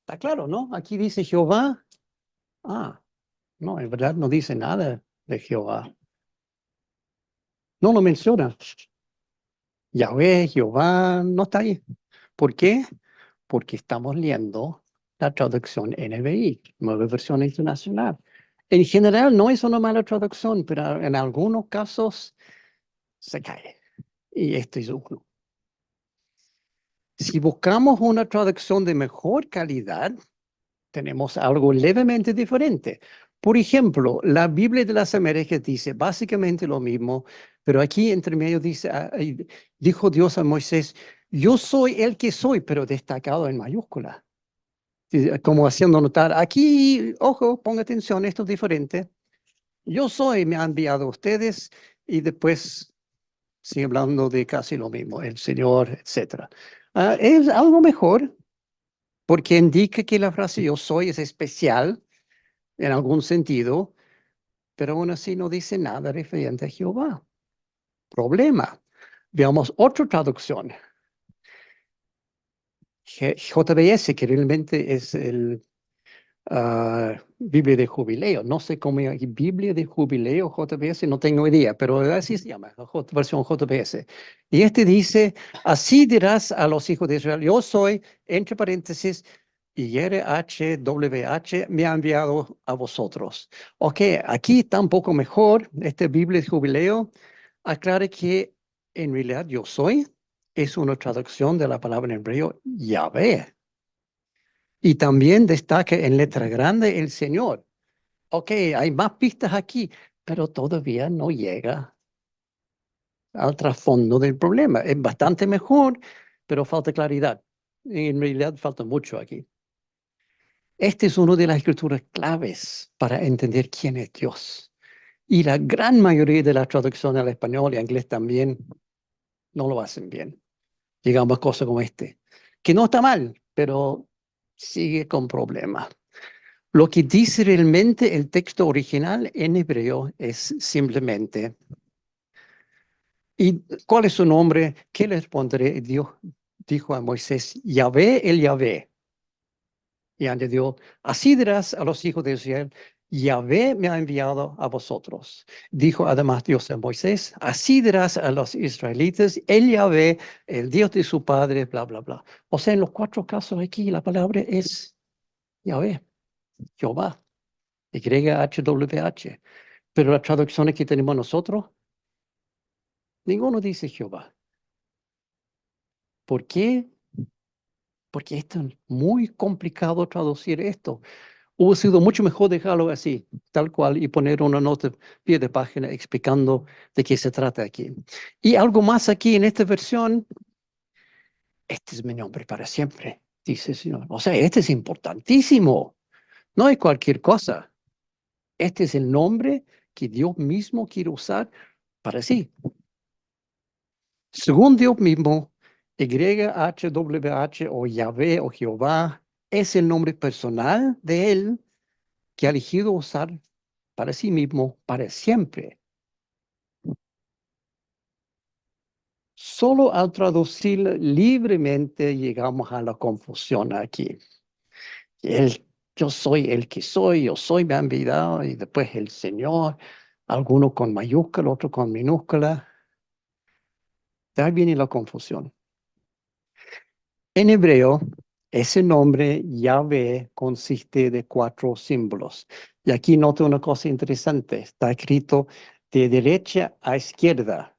Está claro, ¿no? Aquí dice Jehová. Ah, no, en verdad no dice nada de Jehová. No lo menciona. Yahvé, Jehová, no está ahí. ¿Por qué? Porque estamos leyendo la traducción NBI, Nueva Versión Internacional. En general no es una mala traducción, pero en algunos casos se cae. Y esto es uno. Si buscamos una traducción de mejor calidad, tenemos algo levemente diferente. Por ejemplo, la Biblia de las Américas dice básicamente lo mismo, pero aquí entre medio dice, dijo Dios a Moisés, yo soy el que soy, pero destacado en mayúscula. Como haciendo notar, aquí, ojo, ponga atención, esto es diferente. Yo soy, me ha enviado a ustedes, y después sigue hablando de casi lo mismo, el Señor, etc. Es algo mejor, porque indica que la frase yo soy es especial en algún sentido, pero aún así no dice nada referente a Jehová. Problema. Veamos otra traducción. JBS, que realmente es el Biblia de Jubileo. No sé cómo es Biblia de Jubileo, JBS, no tengo idea, pero así se llama, versión JBS. Y este dice, así dirás a los hijos de Israel, yo soy, entre paréntesis, YHWH me ha enviado a vosotros. Ok, aquí está un poco mejor, este Biblia de Jubileo aclara que en realidad yo soy es una traducción de la palabra en hebreo Yahvé. Y también destaca en letra grande el Señor. Ok, hay más pistas aquí, pero todavía no llega al trasfondo del problema. Es bastante mejor, pero falta claridad. En realidad falta mucho aquí. Esta es una de las escrituras claves para entender quién es Dios. Y la gran mayoría de las traducciones al español y al inglés también no lo hacen bien. Llegamos a cosas como este, que no está mal, pero sigue con problemas. Lo que dice realmente el texto original en hebreo es simplemente, ¿y cuál es su nombre? ¿Qué le responderé? Dios dijo a Moisés, Yahvé el Yahvé. Y añadió, así dirás a los hijos de Israel, Yahvé me ha enviado a vosotros. Dijo además Dios a Moisés, así dirás a los israelitas, el Yahvé, el Dios de su padre, bla, bla, bla. O sea, en los cuatro casos aquí la palabra es Yahvé, Jehová, YHWH. Pero las traducciones que tenemos nosotros, ninguno dice Jehová. ¿Por qué? Porque es muy complicado traducir esto. Hubiera sido mucho mejor dejarlo así, tal cual, y poner una nota pie de página explicando de qué se trata aquí. Y algo más aquí en esta versión, este es mi nombre para siempre, dice el Señor. O sea, este es importantísimo. No es cualquier cosa. Este es el nombre que Dios mismo quiere usar para sí. Según Dios mismo, YHWH o Yahvé o Jehová es el nombre personal de Él que ha elegido usar para sí mismo para siempre. Solo al traducir libremente llegamos a la confusión aquí. Yo soy el que soy, yo soy me han enviado y después el Señor, alguno con mayúscula, otro con minúscula. De ahí viene la confusión. En hebreo, ese nombre Yahvé consiste de 4 símbolos. Y aquí noto una cosa interesante. Está escrito de derecha a izquierda,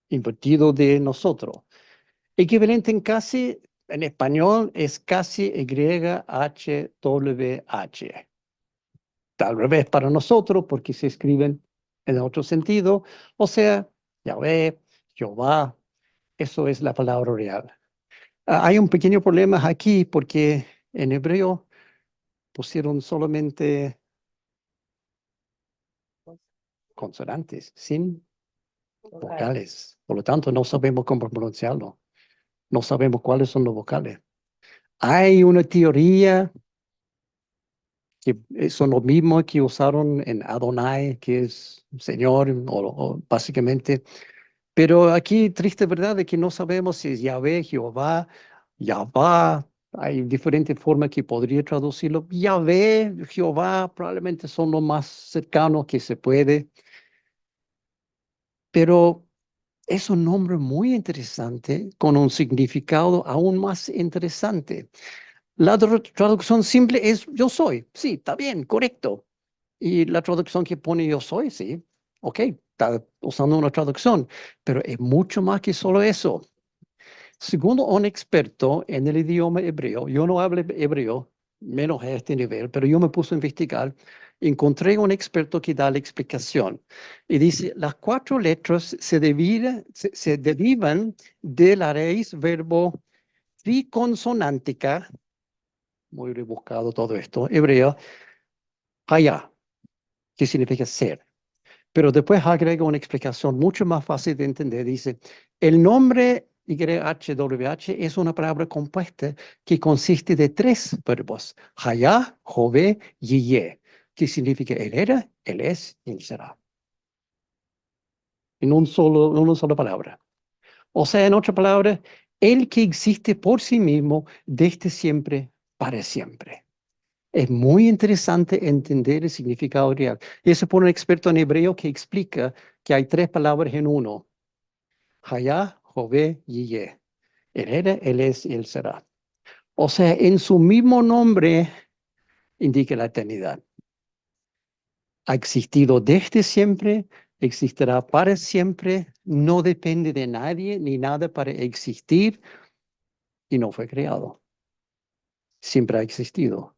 invertido de nosotros. Equivalente en español es casi YHWH. Tal revés para nosotros porque se escriben en otro sentido. O sea, Yahvé, Jehová, eso es la palabra real. Hay un pequeño problema aquí porque en hebreo pusieron solamente consonantes, sin vocales. Por lo tanto, no sabemos cómo pronunciarlo. No sabemos cuáles son los vocales. Hay una teoría que son los mismos que usaron en Adonai, que es Señor, o básicamente. Pero aquí, triste verdad, de que no sabemos si es Yahvé, Jehová, Yahvá. Hay diferentes formas que podría traducirlo. Yahvé, Jehová, probablemente son los más cercanos que se puede. Pero es un nombre muy interesante, con un significado aún más interesante. La traducción simple es yo soy. Sí, está bien, correcto. Y la traducción que pone yo soy, sí, ok, está usando una traducción, pero es mucho más que solo eso. Según un experto en el idioma hebreo, yo no hablo hebreo, menos a este nivel, pero yo me puse a investigar, encontré un experto que da la explicación y dice, las 4 letras se derivan de la raíz verbo triconsonántica, muy rebuscado todo esto, hebreo, haya, que significa ser. Pero después agrega una explicación mucho más fácil de entender. Dice, el nombre YHWH es una palabra compuesta que consiste de 3 verbos, Hayá, Jové, Yiyé, que significa él era, él es y él será. En una sola palabra. O sea, en otra palabra, el que existe por sí mismo desde siempre para siempre. Es muy interesante entender el significado real. Y eso por un experto en hebreo que explica que hay tres palabras en uno. Hayá, Jové, Yiyé. Él era, él es y él será. O sea, en su mismo nombre indica la eternidad. Ha existido desde siempre, existirá para siempre, no depende de nadie ni nada para existir y no fue creado. Siempre ha existido.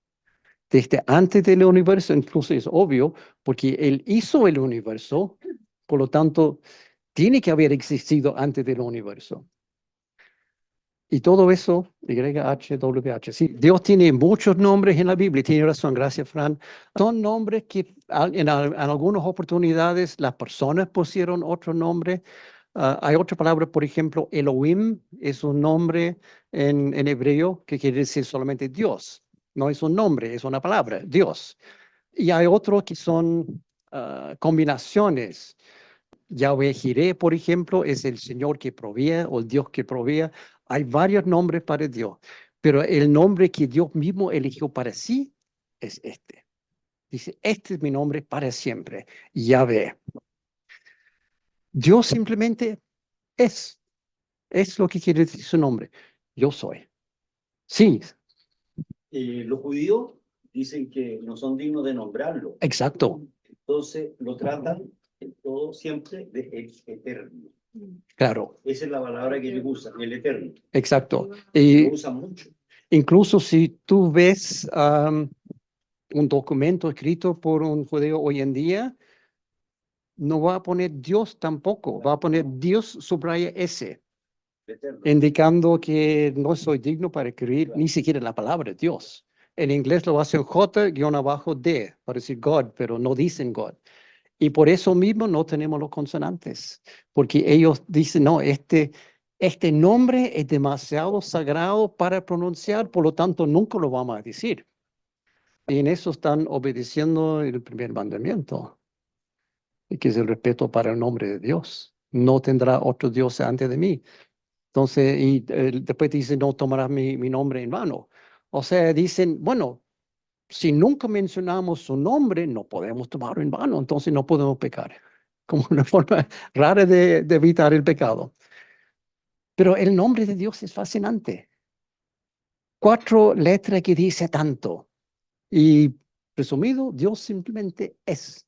Desde antes del universo, incluso es obvio, porque Él hizo el universo, por lo tanto, tiene que haber existido antes del universo. Y todo eso, YHWH. Sí, Dios tiene muchos nombres en la Biblia, tiene razón, gracias, Fran. Son nombres que en algunas oportunidades las personas pusieron otro nombre. Hay otra palabra, por ejemplo, Elohim es un nombre en hebreo que quiere decir solamente Dios. No es un nombre, es una palabra, Dios. Y hay otros que son combinaciones. Yahweh Jireh, por ejemplo, es el Señor que provee o el Dios que provee. Hay varios nombres para Dios, pero el nombre que Dios mismo eligió para sí es este. Dice, este es mi nombre para siempre, Yahweh. Dios simplemente es lo que quiere decir su nombre. Yo soy. Sí, Los judíos dicen que no son dignos de nombrarlo. exacto, Entonces lo tratan en todo siempre de el eterno. claro, Esa es la palabra que ellos usan, el eterno. exacto. Lo Y usan mucho. incluso si tú ves un documento escrito por un judío hoy en día, no va a poner Dios tampoco, va a poner Dios subraya S, Eterno. indicando que no soy digno para escribir ni siquiera la palabra Dios. En inglés lo hacen J-D para decir God, pero no dicen God. Y por eso mismo no tenemos los consonantes, porque ellos dicen, no, este nombre es demasiado sagrado para pronunciar, por lo tanto nunca lo vamos a decir. Y en eso están obedeciendo el primer mandamiento, que es el respeto para el nombre de Dios. No tendrá otro Dios antes de mí. Entonces, y después dicen, no tomarás mi nombre en vano. O sea, dicen, bueno, si nunca mencionamos su nombre, no podemos tomarlo en vano, entonces no podemos pecar. Como una forma rara de evitar el pecado. Pero el nombre de Dios es fascinante. 4 letras que dice tanto. Y resumido, Dios simplemente es.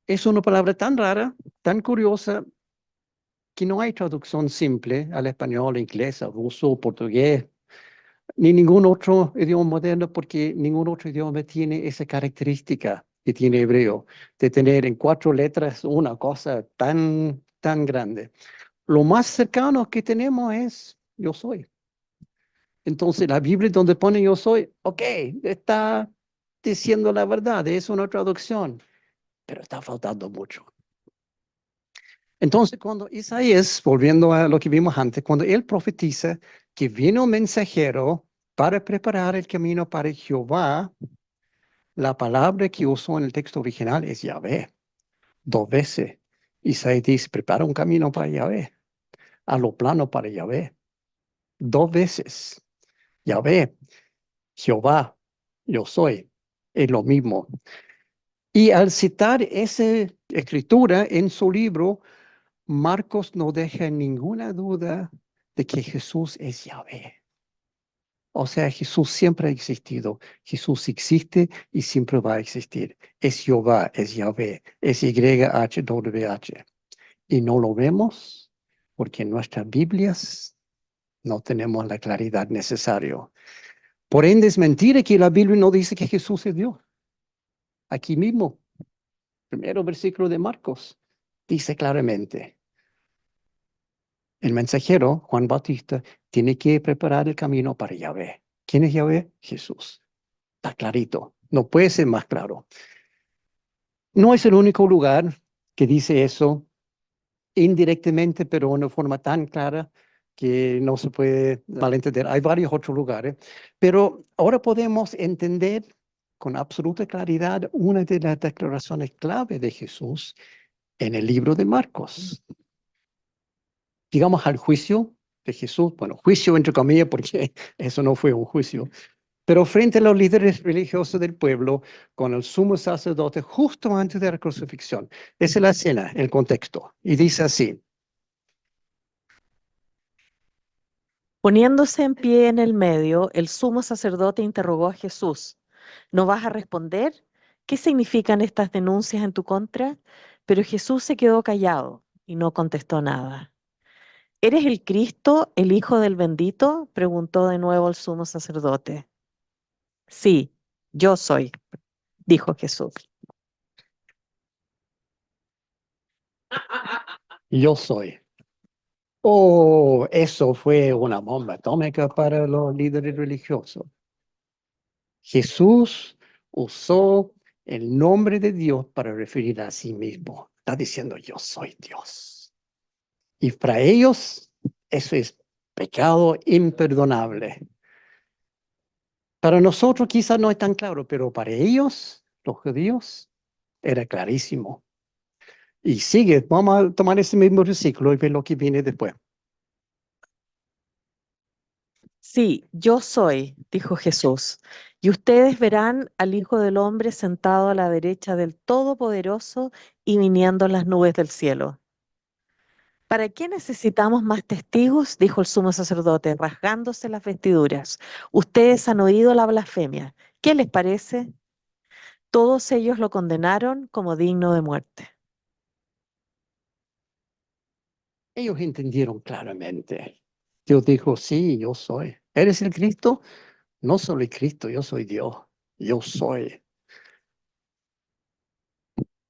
Es una palabra tan rara, tan curiosa, que no hay traducción simple al español, inglés, al ruso, portugués, ni ningún otro idioma moderno, porque ningún otro idioma tiene esa característica que tiene hebreo, de tener en 4 letras una cosa tan, tan grande. Lo más cercano que tenemos es yo soy. Entonces, la Biblia donde pone yo soy, ok, está diciendo la verdad, es una traducción, pero está faltando mucho. Entonces, cuando Isaías, volviendo a lo que vimos antes, cuando él profetiza que viene un mensajero para preparar el camino para Jehová, la palabra que usó en el texto original es Yahvé, 2 veces. Isaías dice, prepara un camino para Yahvé, a lo plano para Yahvé, 2 veces. Yahvé, Jehová, yo soy, es lo mismo. Y al citar esa escritura en su libro, Marcos no deja ninguna duda de que Jesús es Yahvé. O sea, Jesús siempre ha existido. Jesús existe y siempre va a existir. Es Jehová, es Yahvé, es YHWH. Y no lo vemos porque en nuestras Biblias no tenemos la claridad necesaria. Por ende, es mentira que la Biblia no dice que Jesús es Dios. Aquí mismo, primero versículo de Marcos, dice claramente. El mensajero, Juan Bautista, tiene que preparar el camino para Yahvé. ¿Quién es Yahvé? Jesús. Está clarito. No puede ser más claro. No es el único lugar que dice eso indirectamente, pero de una forma tan clara que no se puede malentender. Hay varios otros lugares, pero ahora podemos entender con absoluta claridad una de las declaraciones clave de Jesús en el libro de Marcos. Llegamos al juicio de Jesús, bueno, juicio entre comillas, porque eso no fue un juicio, Pero frente a los líderes religiosos del pueblo, con el sumo sacerdote justo antes de la crucifixión. Esa es la escena, el contexto. Y dice así. Poniéndose en pie en el medio, el sumo sacerdote interrogó a Jesús: ¿No vas a responder? ¿Qué significan estas denuncias en tu contra? Pero Jesús se quedó callado y no contestó nada. ¿Eres el Cristo, el Hijo del Bendito?, preguntó de nuevo el sumo sacerdote. Sí, yo soy, dijo Jesús. Yo soy. Oh, eso fue una bomba atómica para los líderes religiosos. Jesús usó el nombre de Dios para referir a sí mismo. Está diciendo, yo soy Dios. Y para ellos, eso es pecado imperdonable. Para nosotros quizás no es tan claro, pero para ellos, los judíos, era clarísimo. Y sigue, vamos a tomar ese mismo versículo y ver lo que viene después. Sí, yo soy, dijo Jesús, y ustedes verán al Hijo del Hombre sentado a la derecha del Todopoderoso y viniendo en las nubes del cielo. ¿Para qué necesitamos más testigos?, dijo el sumo sacerdote, rasgándose las vestiduras. Ustedes han oído la blasfemia. ¿Qué les parece? Todos ellos lo condenaron como digno de muerte. Ellos entendieron claramente. Dios dijo, sí, yo soy. ¿Eres el Cristo? No soy el Cristo, yo soy Dios. Yo soy.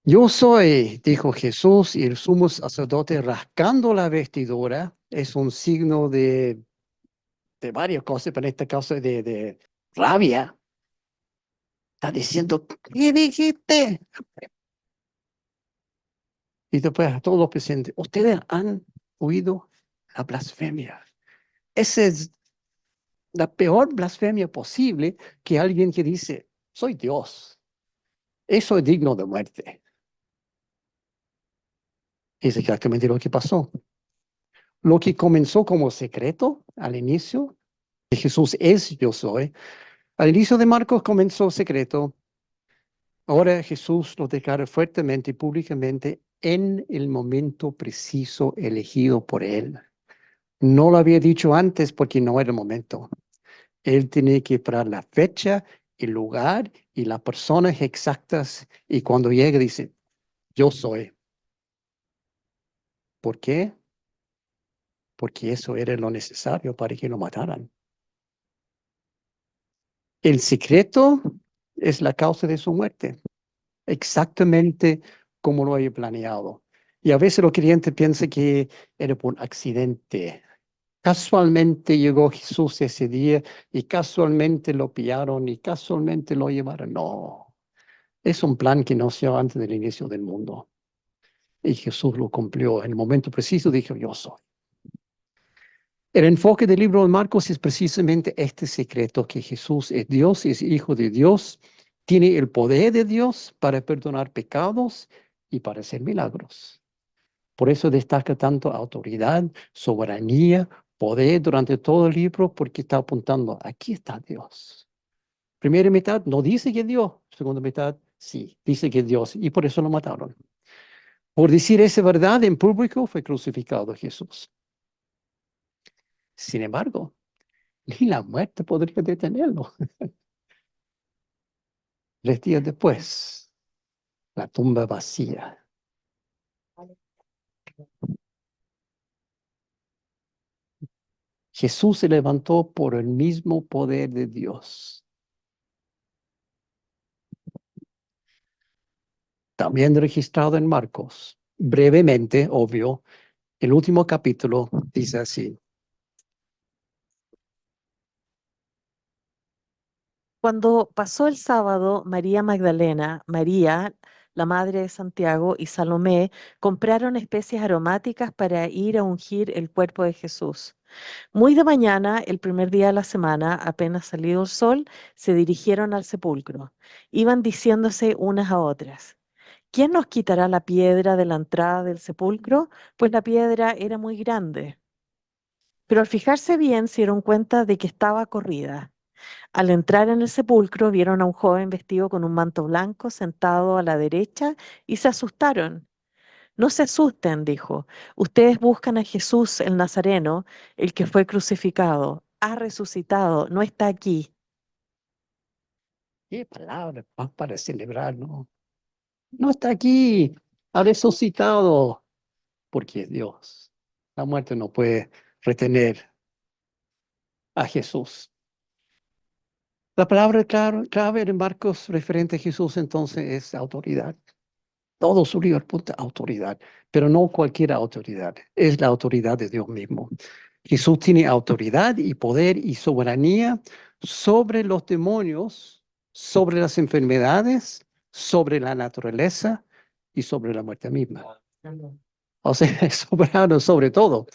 Yo soy, dijo Jesús, y el sumo sacerdote rascando la vestidura es un signo de varias cosas, pero en este caso de rabia. Está diciendo, ¿qué dijiste? Y después a todos los presentes, ustedes han oído la blasfemia. Esa es la peor blasfemia posible, que alguien que dice, soy Dios. Eso es digno de muerte. Es exactamente lo que pasó. Lo que comenzó como secreto al inicio, que Jesús es yo soy, al inicio de Marcos comenzó secreto. Ahora Jesús lo declara fuertemente y públicamente en el momento preciso elegido por él. No lo había dicho antes porque no era el momento. Él tenía que esperar la fecha, el lugar y las personas exactas. Y cuando llega dice, yo soy. ¿Por qué? Porque eso era lo necesario para que lo mataran. El secreto es la causa de su muerte, exactamente como lo había planeado. Y a veces los creyentes piensan que era por accidente. Casualmente llegó Jesús ese día y casualmente lo pillaron y casualmente lo llevaron. No, es un plan que nació antes del inicio del mundo. Y Jesús lo cumplió. En el momento preciso dijo, yo soy. El enfoque del libro de Marcos es precisamente este secreto, que Jesús es Dios, es Hijo de Dios, tiene el poder de Dios para perdonar pecados y para hacer milagros. Por eso destaca tanto autoridad, soberanía, poder durante todo el libro, porque está apuntando, aquí está Dios. Primera mitad no dice que es Dios, segunda mitad sí, dice que es Dios, y por eso lo mataron. Por decir esa verdad en público fue crucificado Jesús. Sin embargo, ni la muerte podría detenerlo. 3 días después, la tumba vacía. Jesús se levantó por el mismo poder de Dios. También registrado en Marcos. Brevemente, obvio, el último capítulo dice así. Cuando pasó el sábado, María Magdalena, María, la madre de Santiago, y Salomé compraron especies aromáticas para ir a ungir el cuerpo de Jesús. Muy de mañana, el primer día de la semana, apenas salido el sol, se dirigieron al sepulcro. Iban diciéndose unas a otras: ¿Quién nos quitará la piedra de la entrada del sepulcro? Pues la piedra era muy grande. Pero al fijarse bien, se dieron cuenta de que estaba corrida. Al entrar en el sepulcro vieron a un joven vestido con un manto blanco sentado a la derecha y se asustaron. No se asusten, dijo. Ustedes buscan a Jesús el Nazareno, el que fue crucificado. Ha resucitado, no está aquí. Qué palabra para celebrar, ¿no? No está aquí, ha resucitado, porque es Dios. La muerte no puede retener a Jesús. La palabra clave de Marcos referente a Jesús entonces es autoridad. Todo su libro apunta a autoridad, pero no cualquier autoridad, es la autoridad de Dios mismo. Jesús tiene autoridad y poder y soberanía sobre los demonios, sobre las enfermedades, sobre la naturaleza y sobre la muerte misma. O sea, es soberano sobre todo.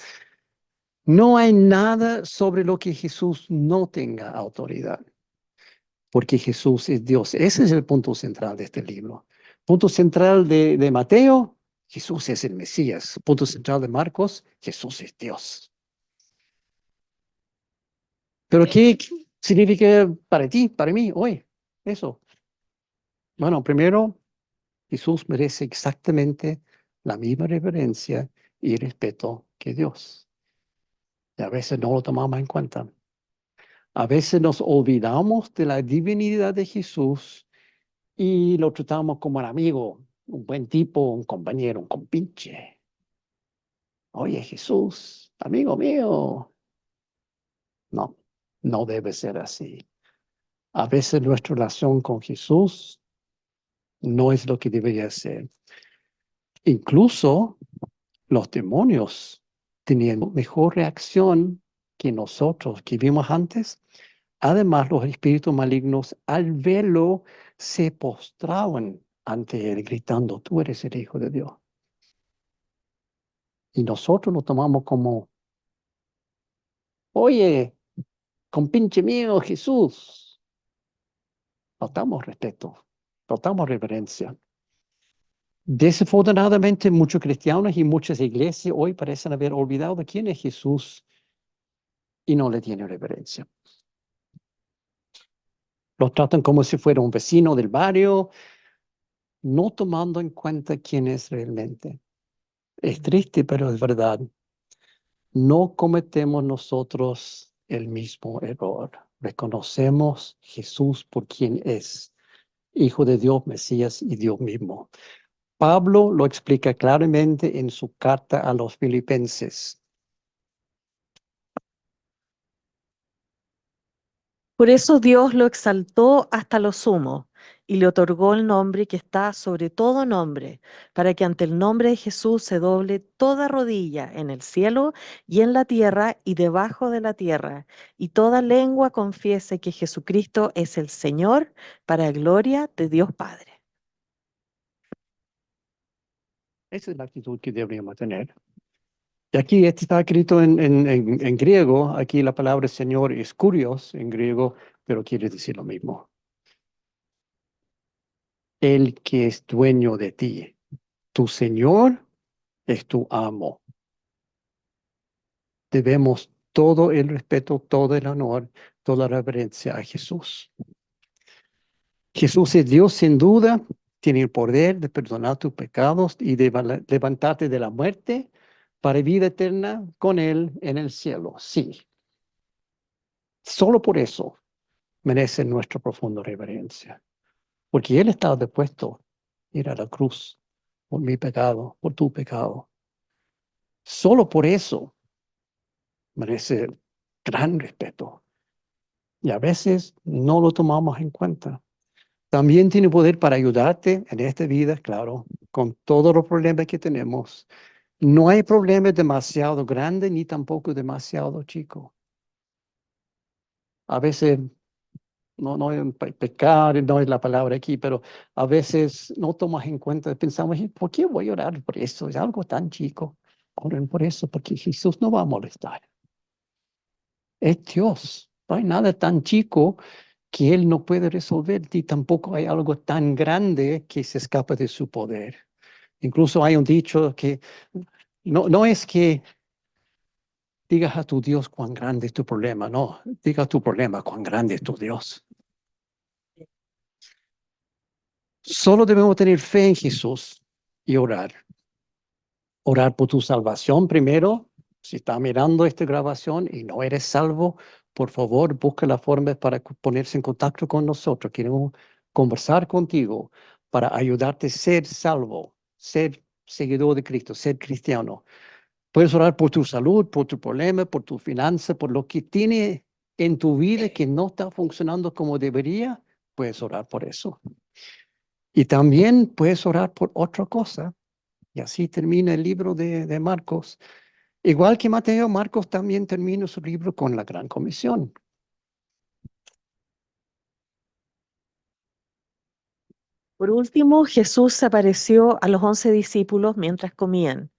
No hay nada sobre lo que Jesús no tenga autoridad, porque Jesús es Dios. Ese es el punto central de este libro. Punto central de Mateo, Jesús es el Mesías. Punto central de Marcos, Jesús es Dios. Pero ¿qué significa para ti, para mí, hoy? Eso. Bueno, primero, Jesús merece exactamente la misma reverencia y respeto que Dios. Y a veces no lo tomamos en cuenta. A veces nos olvidamos de la divinidad de Jesús y lo tratamos como un amigo, un buen tipo, un compañero, un compinche. Oye, Jesús, amigo mío. No, no debe ser así. A veces nuestra relación con Jesús no es lo que debería ser. Incluso los demonios tenían mejor reacción que nosotros que vimos antes. Además, los espíritus malignos al verlo se postraban ante él gritando, tú eres el Hijo de Dios. Y nosotros lo tomamos como, oye, compinche mío, Jesús. Faltamos respeto, faltamos reverencia. Desafortunadamente, muchos cristianos y muchas iglesias hoy parecen haber olvidado quién es Jesús y no le tienen reverencia. Lo tratan como si fuera un vecino del barrio, no tomando en cuenta quién es realmente. Es triste, pero es verdad. No cometemos nosotros el mismo error. Reconocemos Jesús por quien es, Hijo de Dios, Mesías y Dios mismo. Pablo lo explica claramente en su carta a los Filipenses. Por eso Dios lo exaltó hasta lo sumo y le otorgó el nombre que está sobre todo nombre, para que ante el nombre de Jesús se doble toda rodilla en el cielo y en la tierra y debajo de la tierra, y toda lengua confiese que Jesucristo es el Señor, para gloria de Dios Padre. Esa es la actitud que deberíamos tener. Y aquí este está escrito en griego. Aquí la palabra Señor es kurios en griego, pero quiere decir lo mismo. El que es dueño de ti. Tu Señor es tu amo. Debemos todo el respeto, todo el honor, toda la reverencia a Jesús. Jesús es Dios sin duda, tiene el poder de perdonar tus pecados y de levantarte de la muerte para vida eterna con Él en el cielo. Sí. Solo por eso merece nuestra profunda reverencia. Porque Él estaba dispuesto a ir a la cruz por mi pecado, por tu pecado. Solo por eso merece gran respeto. Y a veces no lo tomamos en cuenta. También tiene poder para ayudarte en esta vida, claro, con todos los problemas que tenemos. No hay problema demasiado grande ni tampoco demasiado chico. A veces, no es pecar, no es la palabra aquí, pero a veces no tomas en cuenta, pensamos, ¿por qué voy a orar por eso? Es algo tan chico. Oren por eso, porque Jesús no va a molestar. Es Dios. No hay nada tan chico que Él no puede resolver, y tampoco hay algo tan grande que se escapa de su poder. Incluso hay un dicho que no es que digas a tu Dios cuán grande es tu problema. No, diga a tu problema cuán grande es tu Dios. Solo debemos tener fe en Jesús y orar. Orar por tu salvación primero. Si está mirando esta grabación y no eres salvo, por favor, busca la forma para ponerse en contacto con nosotros. Queremos conversar contigo para ayudarte a ser salvo, ser seguidor de Cristo, ser cristiano. Puedes orar por tu salud, por tu problema, por tu finanza, por lo que tiene en tu vida que no está funcionando como debería. Puedes orar por eso. Y también puedes orar por otra cosa. Y así termina el libro de Marcos. Igual que Mateo, Marcos también termina su libro con la Gran Comisión. Por último, Jesús se apareció a los 11 discípulos mientras comían.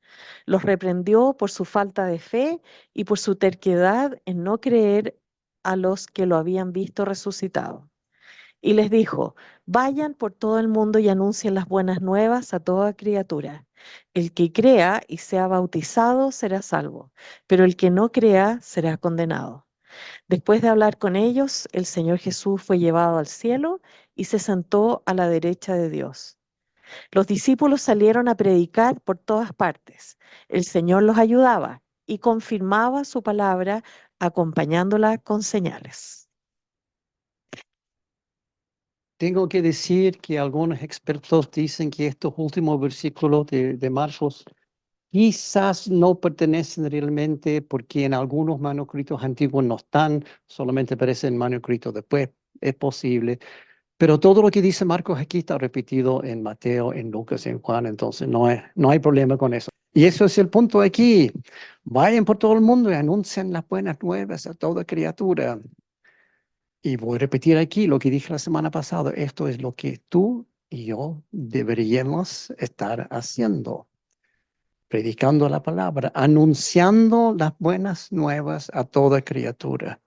Los reprendió por su falta de fe y por su terquedad en no creer a los que lo habían visto resucitado. Y les dijo, vayan por todo el mundo y anuncien las buenas nuevas a toda criatura. El que crea y sea bautizado será salvo, pero el que no crea será condenado. Después de hablar con ellos, el Señor Jesús fue llevado al cielo y se sentó a la derecha de Dios. Los discípulos salieron a predicar por todas partes. El Señor los ayudaba y confirmaba su palabra acompañándola con señales. Tengo que decir que algunos expertos dicen que estos últimos versículos de Marcos quizás no pertenecen realmente porque en algunos manuscritos antiguos no están, solamente aparecen en manuscritos después. Es posible. Pero todo lo que dice Marcos aquí está repetido en Mateo, en Lucas y en Juan, entonces no hay problema con eso. Y eso es el punto aquí. Vayan por todo el mundo y anuncien las buenas nuevas a toda criatura. Y voy a repetir aquí lo que dije la semana pasada. Esto es lo que tú y yo deberíamos estar haciendo. Predicando la palabra, anunciando las buenas nuevas a toda criatura.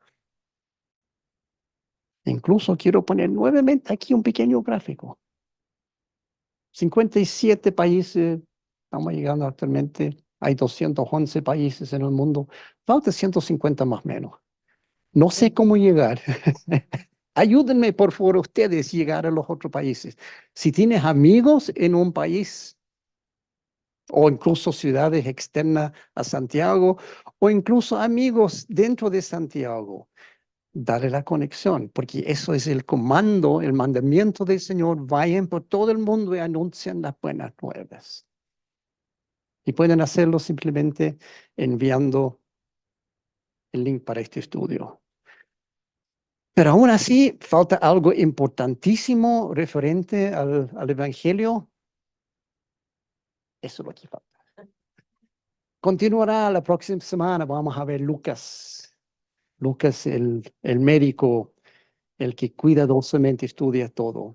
Incluso quiero poner nuevamente aquí un pequeño gráfico. 57 países, estamos llegando actualmente, hay 211 países en el mundo, falta 150 más o menos. No sé cómo llegar. Ayúdenme, por favor, ustedes a llegar a los otros países. Si tienes amigos en un país o incluso ciudades externas a Santiago o incluso amigos dentro de Santiago, dale la conexión, porque eso es el comando, el mandamiento del Señor. Vayan por todo el mundo y anuncien las buenas nuevas. Y pueden hacerlo simplemente enviando el link para este estudio. Pero aún así, falta algo importantísimo referente al Evangelio. Eso es lo que falta. Continuará la próxima semana. Vamos a ver Lucas. Lucas, el médico, el que cuidadosamente estudia todo.